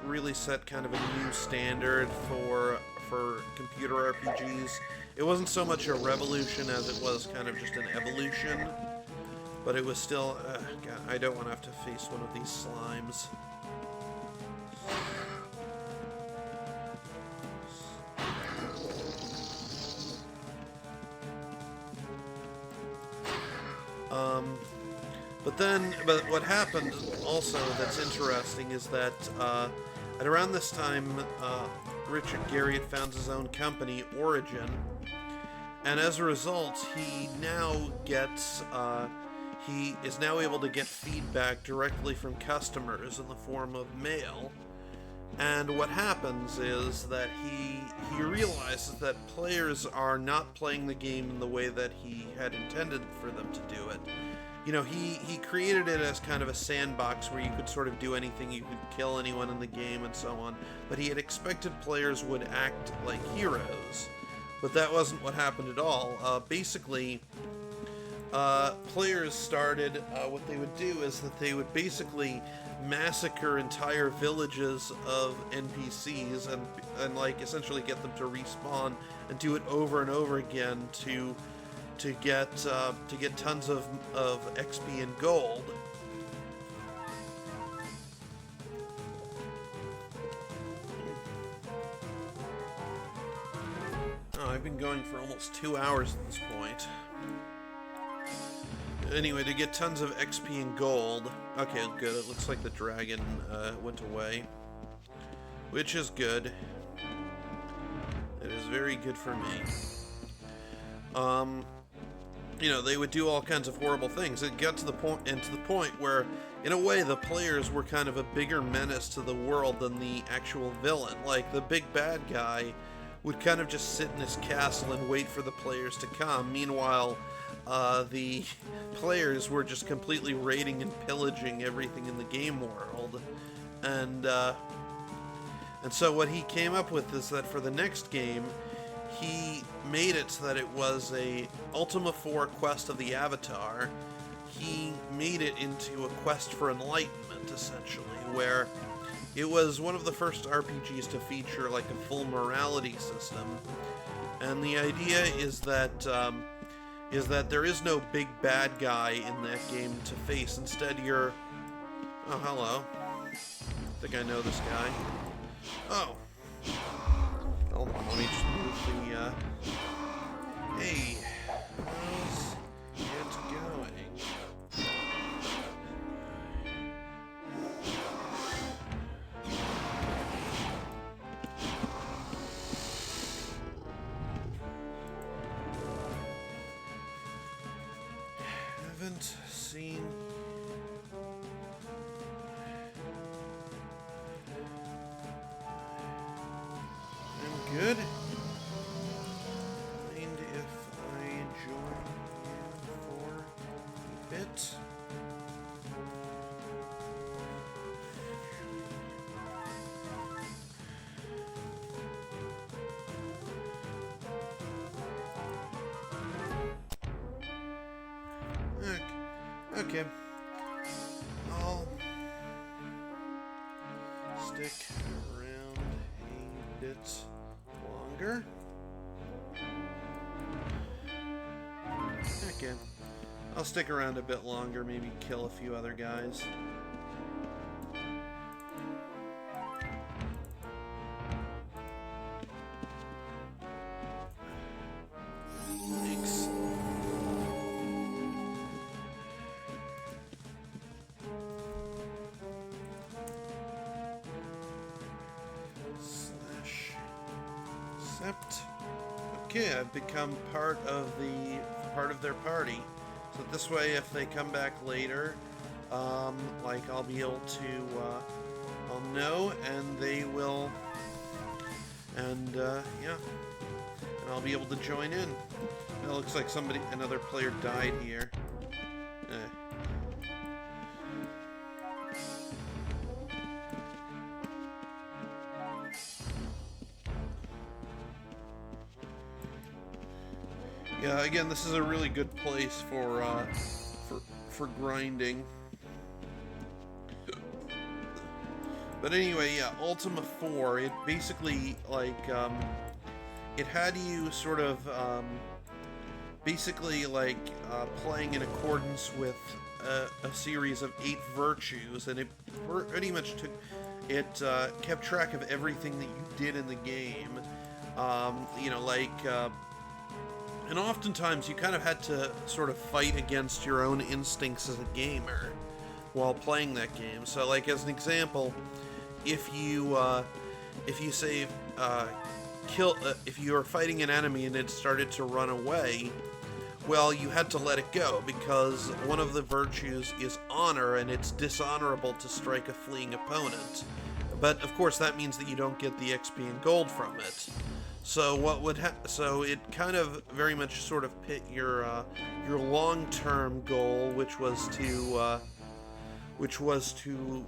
[SPEAKER 1] really set kind of a new standard for computer RPGs. It wasn't so much a revolution as it was kind of just an evolution, but it was still. God, I don't want to have to face one of these slimes. But what happened also that's interesting is that at around this time, Richard Garriott founds his own company, Origin, and as a result, he is now able to get feedback directly from customers in the form of mail. And what happens is that he realizes that players are not playing the game in the way that he had intended for them to do it. You know, he created it as kind of a sandbox where you could sort of do anything, you could kill anyone in the game and so on, but he had expected players would act like heroes. But that wasn't what happened at all. Basically, players started, what they would do is that they would basically massacre entire villages of NPCs and like essentially get them to respawn and do it over and over again to get tons of XP and gold. Oh, I've been going for almost 2 hours at this point. Anyway, to get tons of XP and gold. Okay, good. It looks like the dragon went away. Which is good. It is very good for me. You know, they would do all kinds of horrible things. It got to the point where, in a way, the players were kind of a bigger menace to the world than the actual villain. Like, the big bad guy would kind of just sit in his castle and wait for the players to come. Meanwhile, the players were just completely raiding and pillaging everything in the game world. And so what he came up with is that for the next game, he made it so that it was a Ultima 4 quest of the Avatar. He made it into a quest for enlightenment, essentially, where it was one of the first RPGs to feature like a full morality system. And the idea is that there is no big bad guy in that game to face. Instead, you're... Oh, hello. I think I know this guy. Oh. Hold on, let me just move the, Hey, how's it going? Haven't seen... Good. Mind if I join you for a bit? Okay. I'll stick around a bit longer. Okay. I'll stick around a bit longer, maybe kill a few other guys. Thanks. Accept. Okay, I've become part of their party. So this way, if they come back later, like I'll be able to, I'll know, and they will, and yeah, and I'll be able to join in. It looks like another player died here. Yeah, again, this is a really good place for grinding. But anyway, yeah, Ultima 4, it basically, like, it had you sort of, basically, like, playing in accordance with a series of 8 virtues, and it pretty much kept track of everything that you did in the game. You know, like, and oftentimes you kind of had to sort of fight against your own instincts as a gamer while playing that game. So, like, as an example, if you say if you were fighting an enemy and it started to run away, well, you had to let it go because one of the virtues is honor, and it's dishonorable to strike a fleeing opponent. But of course, that means that you don't get the XP and gold from it. So so it kind of very much sort of pit your long-term goal, which was to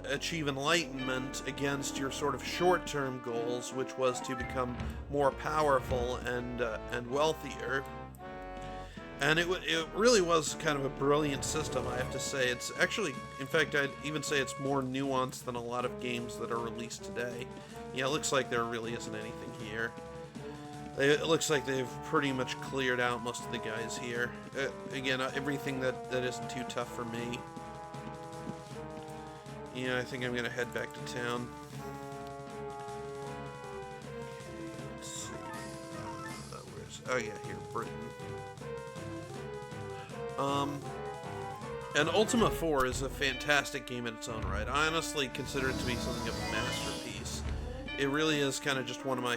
[SPEAKER 1] achieve enlightenment, against your sort of short-term goals, which was to become more powerful and wealthier. And it really was kind of a brilliant system, I have to say. It's actually, in fact, I'd even say it's more nuanced than a lot of games that are released today. Yeah, it looks like there really isn't anything here. It looks like they've pretty much cleared out most of the guys here. Again, everything that isn't too tough for me. Yeah, I think I'm gonna head back to town. Let's see. Oh yeah, here, Britain. And Ultima 4 is a fantastic game in its own right. I honestly consider it to be something of a masterpiece. It really is kind of just one of my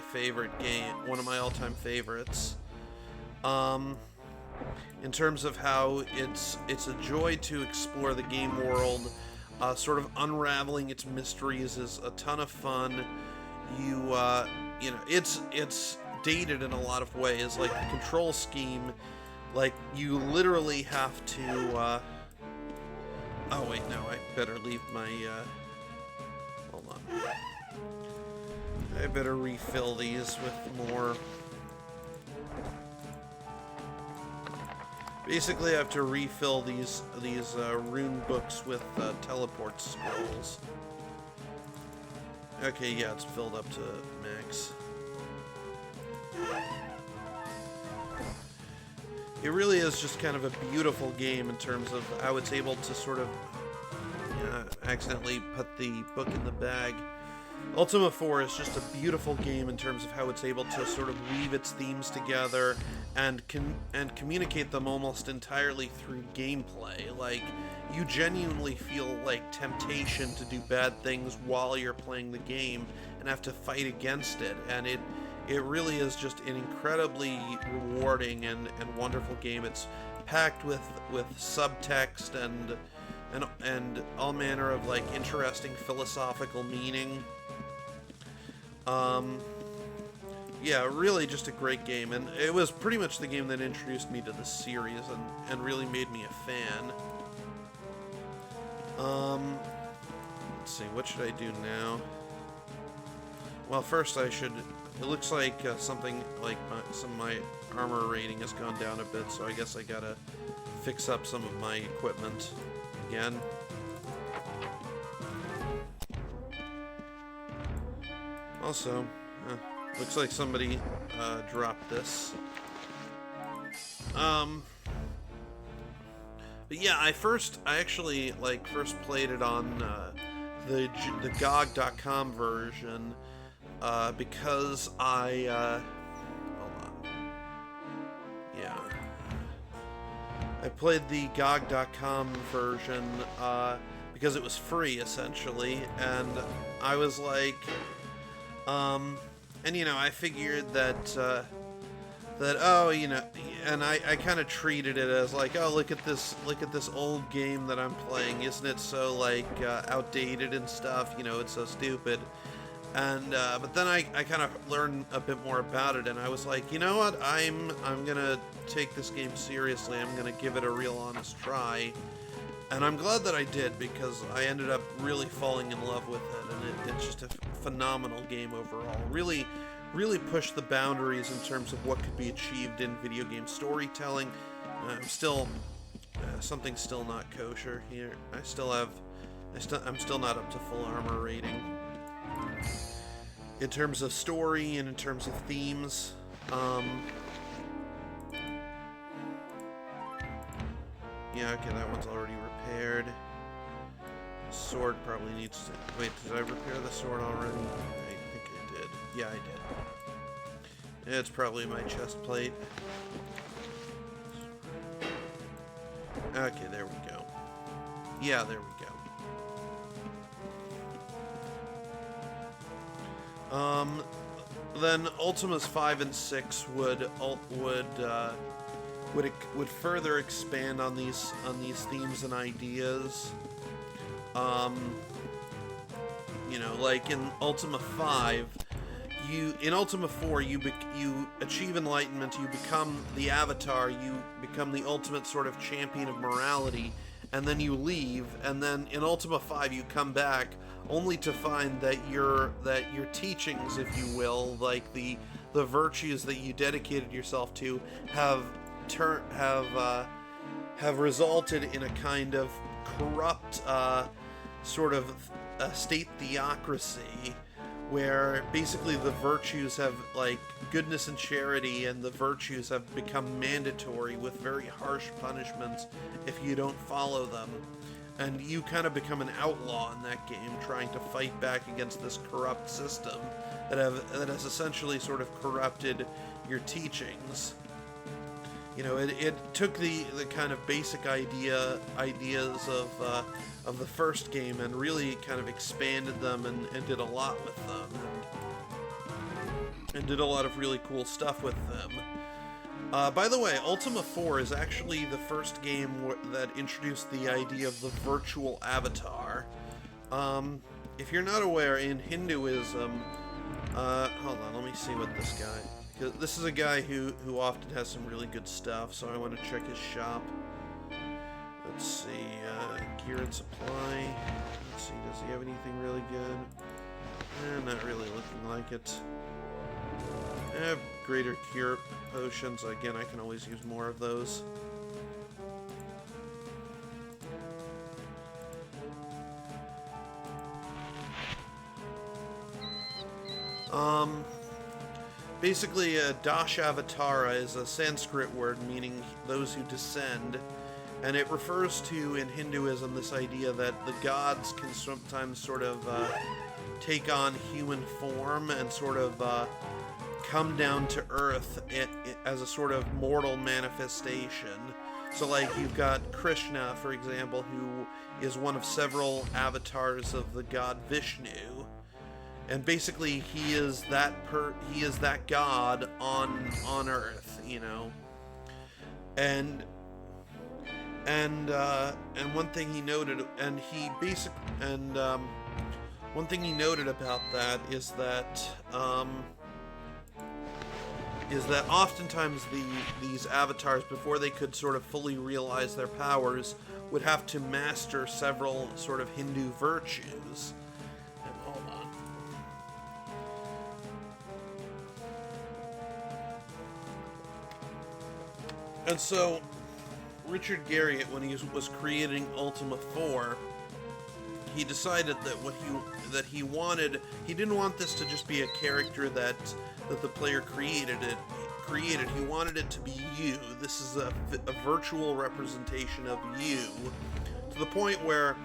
[SPEAKER 1] one of my all-time favorites. In terms of how it's a joy to explore the game world, sort of unraveling its mysteries is a ton of fun. You know, it's dated in a lot of ways. Like the control scheme, like you literally have to. Oh wait, no, I better leave my. Hold on. I better refill these with more. Basically, I have to refill these rune books with teleport scrolls. Okay, yeah, it's filled up to max. It really is just kind of a beautiful game in terms of how it's able to sort of accidentally put the book in the bag. Ultima 4 is just a beautiful game in terms of how it's able to sort of weave its themes together and communicate them almost entirely through gameplay. Like, you genuinely feel like temptation to do bad things while you're playing the game and have to fight against it, and it really is just an incredibly rewarding and wonderful game. It's packed with subtext and all manner of like interesting philosophical meaning. Yeah, really just a great game, and it was pretty much the game that introduced me to the series and really made me a fan. Let's see, what should I do now? Well, first I should. It looks like something like some of my armor rating has gone down a bit, so I guess I gotta fix up some of my equipment again. Also, looks like somebody dropped this. But yeah, I actually first played it on the GOG.com version because I hold on. Yeah, I played the GOG.com version because it was free essentially, and I was like. And you know, I figured that oh, you know, and I kind of treated it as like, oh, look at this old game that I'm playing, isn't it so like outdated and stuff? You know, it's so stupid. And but then I kind of learned a bit more about it, and I was like, you know what, I'm gonna take this game seriously. I'm gonna give it a real honest try. And I'm glad that I did, because I ended up really falling in love with it, and it's just a phenomenal game overall. Really pushed the boundaries in terms of what could be achieved in video game storytelling. I'm still something's still not kosher here. I'm still not up to full armor rating. In terms of story and in terms of themes, yeah, okay, that one's already repaired. Sword probably needs to... Wait, did I repair the sword already? I think I did. Yeah, I did. It's probably my chest plate. Okay, there we go. Yeah, there we go. Then Ultimas 5 and 6 would further expand on these themes and ideas. You know, like in Ultima 5, in Ultima 4, you achieve enlightenment, you become the Avatar, you become the ultimate sort of champion of morality, and then you leave, and then in Ultima 5 you come back only to find that your teachings, if you will, like the virtues that you dedicated yourself to, have resulted in a kind of corrupt sort of state theocracy, where basically the virtues have, like, goodness and charity and the virtues have become mandatory with very harsh punishments if you don't follow them. And you kind of become an outlaw in that game, trying to fight back against this corrupt system that has essentially sort of corrupted your teachings. You know, it took the kind of basic ideas of the first game and really kind of expanded them and did a lot with them and did a lot of really cool stuff with them. By the way, Ultima 4 is actually the first game that introduced the idea of the virtual avatar. If you're not aware, in Hinduism, hold on, let me see what this guy... Because this is a guy who often has some really good stuff, so I want to check his shop. Let's see, gear and supply. Let's see, does he have anything really good? Not really looking like it. I have greater cure potions. Again, I can always use more of those. Basically, Dashavatara is a Sanskrit word meaning those who descend, and it refers to, in Hinduism, this idea that the gods can sometimes sort of take on human form and sort of come down to Earth as a sort of mortal manifestation. So, like, you've got Krishna, for example, who is one of several avatars of the god Vishnu. And basically, he is that god on Earth, you know. And one thing he noted, one thing he noted about that is that oftentimes these avatars, before they could sort of fully realize their powers, would have to master several sort of Hindu virtues. And so, Richard Garriott, when he was creating Ultima 4, he decided that he didn't want this to just be a character that the player created. He wanted it to be you. This is a virtual representation of you, to the point where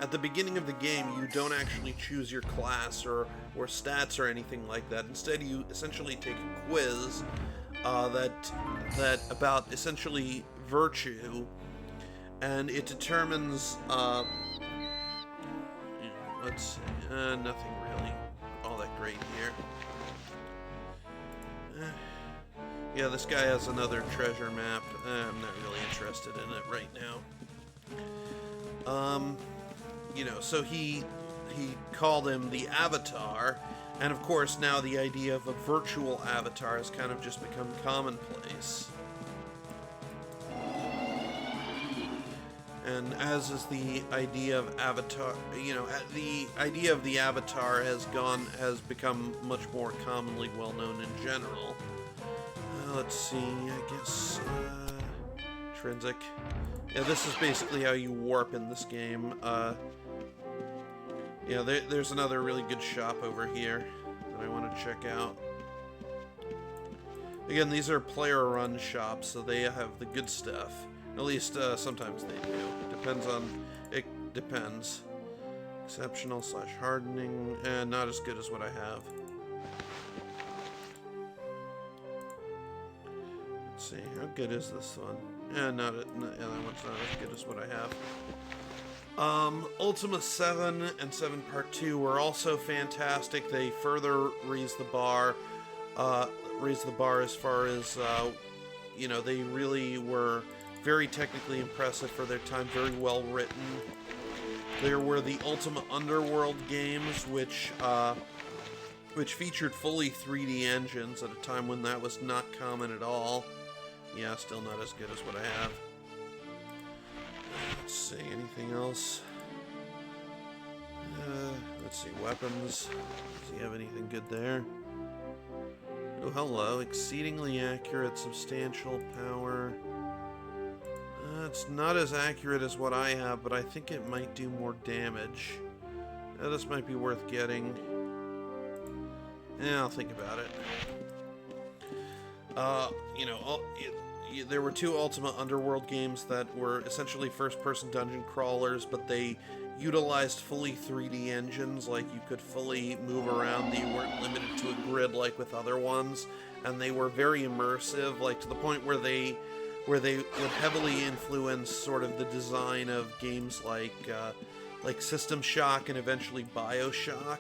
[SPEAKER 1] at the beginning of the game you don't actually choose your class or stats or anything like that. Instead, you essentially take a quiz that about essentially virtue, and it determines let's see, nothing really all that great here. Yeah, this guy has another treasure map. I'm not really interested in it right now. You know, so he called him the Avatar. And of course, now the idea of a virtual avatar has kind of just become commonplace. And as is the idea of avatar, you know, the idea of the avatar has become much more commonly well known in general. Let's see, I guess, Intrinsic. Yeah, this is basically how you warp in this game. Yeah, there's another really good shop over here that I want to check out. Again, these are player-run shops, so they have the good stuff. At least, sometimes they do. It depends. Exceptional / hardening, and not as good as what I have. Let's see, how good is this one? Yeah, that one's not as good as what I have. Ultima 7 and 7 Part 2 were also fantastic. They further raised the bar as far as, you know, they really were very technically impressive for their time, very well written. There were the Ultima Underworld games, which featured fully 3D engines at a time when that was not common at all. Yeah, still not as good as what I have. Let's see, anything else? Let's see, weapons. Does he have anything good there? Oh, hello. Exceedingly accurate, substantial power. It's not as accurate as what I have, but I think it might do more damage. This might be worth getting. Yeah, I'll think about it. You know, there were 2 Ultima Underworld games that were essentially first-person dungeon crawlers, but they utilized fully 3D engines, like you could fully move around. They weren't limited to a grid like with other ones, and they were very immersive, like to the point where they where they would heavily influence sort of the design of games like System Shock and eventually BioShock,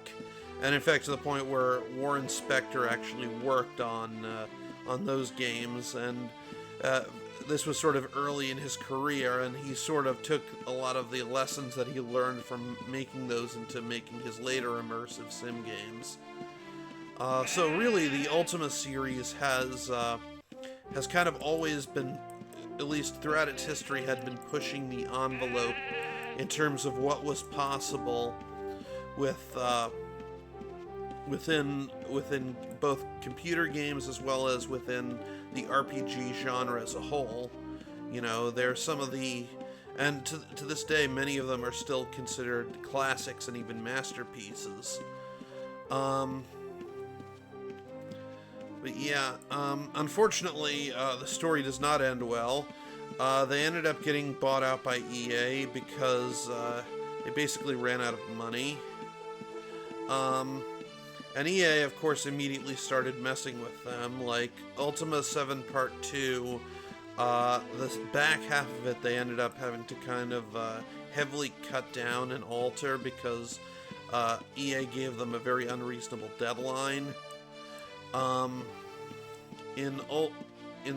[SPEAKER 1] and in fact to the point where Warren Spector actually worked on those games, and this was sort of early in his career, and he sort of took a lot of the lessons that he learned from making those into making his later immersive sim games. So really, the Ultima series has kind of always been, at least throughout its history, had been pushing the envelope in terms of what was possible with within both computer games as well as within the RPG genre as a whole. You know, there's some of the, and to this day, many of them are still considered classics and even masterpieces. But yeah, unfortunately, the story does not end well. They ended up getting bought out by EA because they basically ran out of money. And EA, of course, immediately started messing with them. Like Ultima 7 Part 2, the back half of it they ended up having to kind of heavily cut down and alter because EA gave them a very unreasonable deadline. In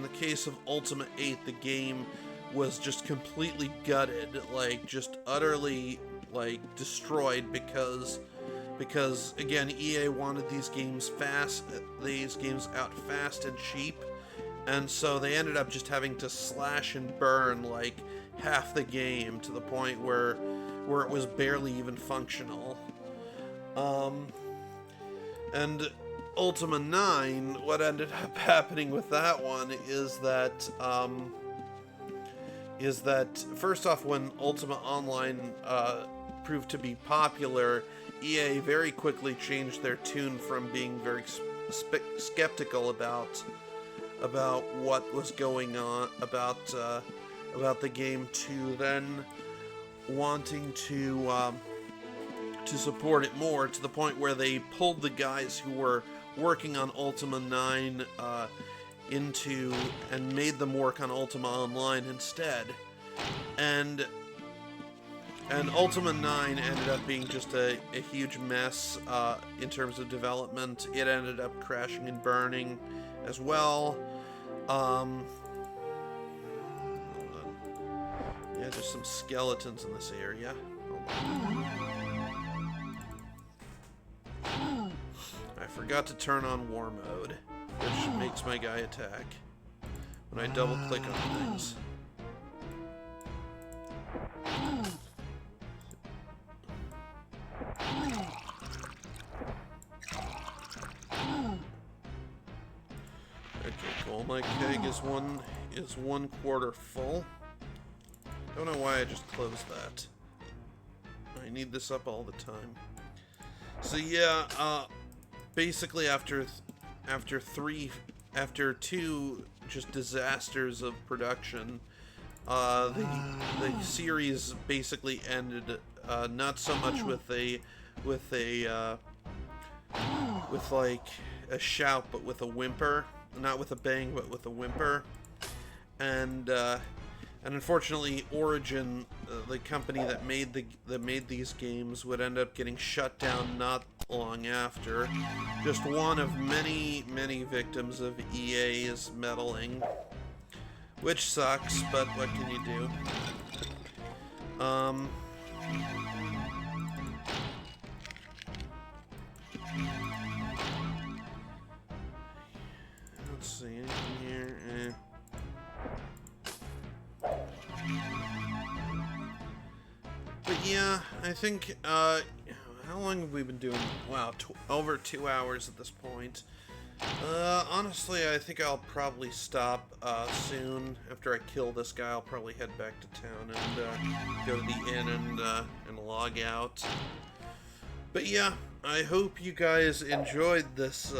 [SPEAKER 1] the case of Ultima 8, the game was just completely gutted, like just utterly like destroyed because again, EA wanted these games out fast and cheap, and so they ended up just having to slash and burn like half the game to the point where it was barely even functional. And Ultima 9, what ended up happening with that one is that first off, when Ultima Online proved to be popular, EA very quickly changed their tune from being very skeptical about what was going on about the game to then wanting to support it more, to the point where they pulled the guys who were working on Ultima 9 into and made them work on Ultima Online instead. And Ultima 9 ended up being just a huge mess in terms of development. It ended up crashing and burning as well. Hold on. Yeah, there's some skeletons in this area. Hold on. I forgot to turn on war mode, which makes my guy attack when I double click on things. Okay, cool. My keg is one quarter full. Don't know why I just closed that. I need this up all the time. So yeah, basically after two just disasters of production, the series basically ended, not so much with like a shout, but with a whimper. Not with a bang, but with a whimper. And unfortunately, Origin, the company that made these games, would end up getting shut down not long after. Just one of many, many victims of EA's meddling, which sucks, but what can you do? Let's see, anything here? But yeah, I think, how long have we been doing? Wow, over 2 hours at this point. Honestly, I think I'll probably stop soon. After I kill this guy, I'll probably head back to town and go to the inn and log out. But yeah, I hope you guys enjoyed this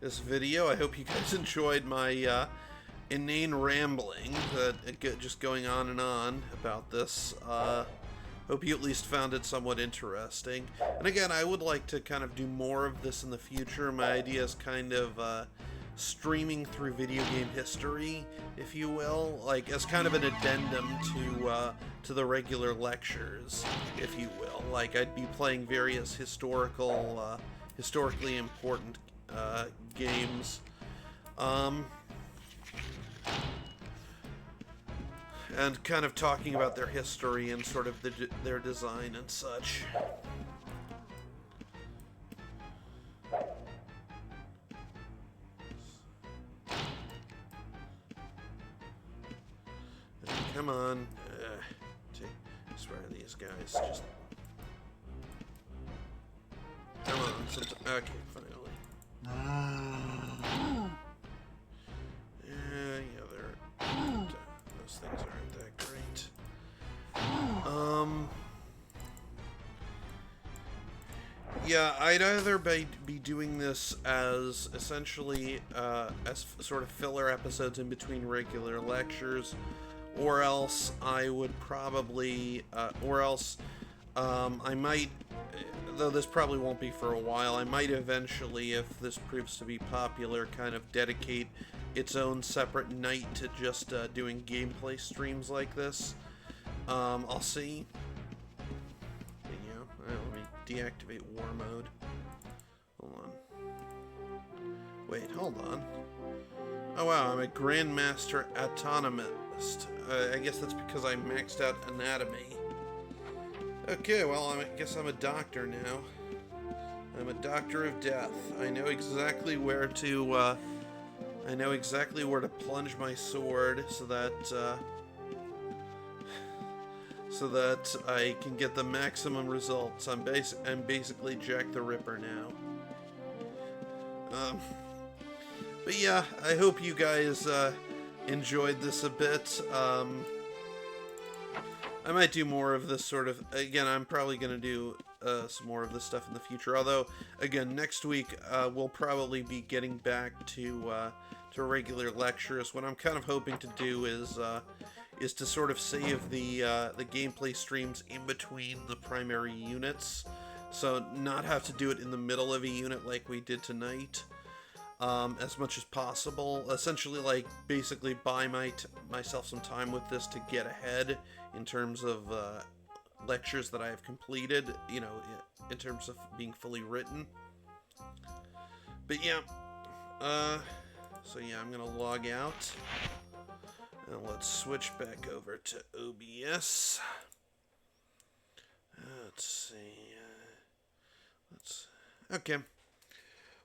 [SPEAKER 1] this video. I hope you guys enjoyed my inane rambling, just going on and on about this. Hope you at least found it somewhat interesting. And again, I would like to kind of do more of this in the future. My idea is kind of streaming through video game history, if you will, like as kind of an addendum to the regular lectures, if you will. Like I'd be playing various historically important games. And kind of talking about their history and sort of their design and such. Come on. I swear these guys just... Come on. Okay, finally. Those things aren't that great. Yeah, I'd either be doing this as essentially as sort of filler episodes in between regular lectures, or else I would probably, I might, though this probably won't be for a while, I might eventually, if this proves to be popular, kind of dedicate its own separate night to just doing gameplay streams like this. I'll see. Yeah, let me deactivate war mode. Hold on. Wait, hold on. Oh wow, I'm a Grandmaster Autonomist. I guess that's because I maxed out anatomy. Okay, well, I guess I'm a doctor now. I'm a doctor of death. I know exactly where to plunge my sword so that I can get the maximum results. I'm basically Jack the Ripper now. But yeah, I hope you guys enjoyed this a bit. I might do more of this sort of... Again, I'm probably going to do some more of this stuff in the future. Although, again, next week we'll probably be getting back to regular lectures. What I'm kind of hoping to do is to sort of save the gameplay streams in between the primary units. So not have to do it in the middle of a unit like we did tonight. As much as possible. Essentially, like, basically buy myself some time with this to get ahead in terms of lectures that I have completed, you know, in terms of being fully written. But yeah, so yeah, I'm gonna log out. And let's switch back over to OBS. Let's see. Okay.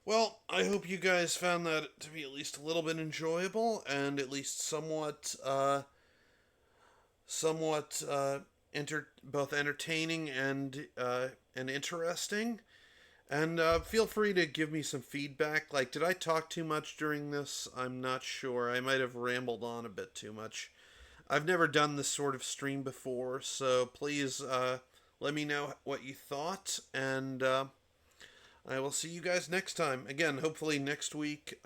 [SPEAKER 1] Well, I hope you guys found that to be at least a little bit enjoyable and at least somewhat both entertaining and interesting. And feel free to give me some feedback. Like, did I talk too much during this? I'm not sure. I might have rambled on a bit too much. I've never done this sort of stream before, so please let me know what you thought, and I will see you guys next time. Again, hopefully next week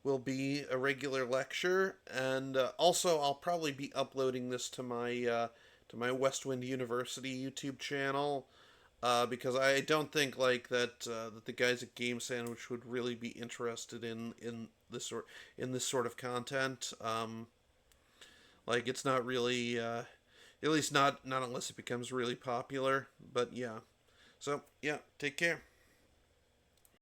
[SPEAKER 1] will be a regular lecture, and also I'll probably be uploading this to my Westwind University YouTube channel, because I don't think like that the guys at Game Sandwich would really be interested in this sort of content. Like, it's not really, at least not unless it becomes really popular. But yeah, so yeah, take care.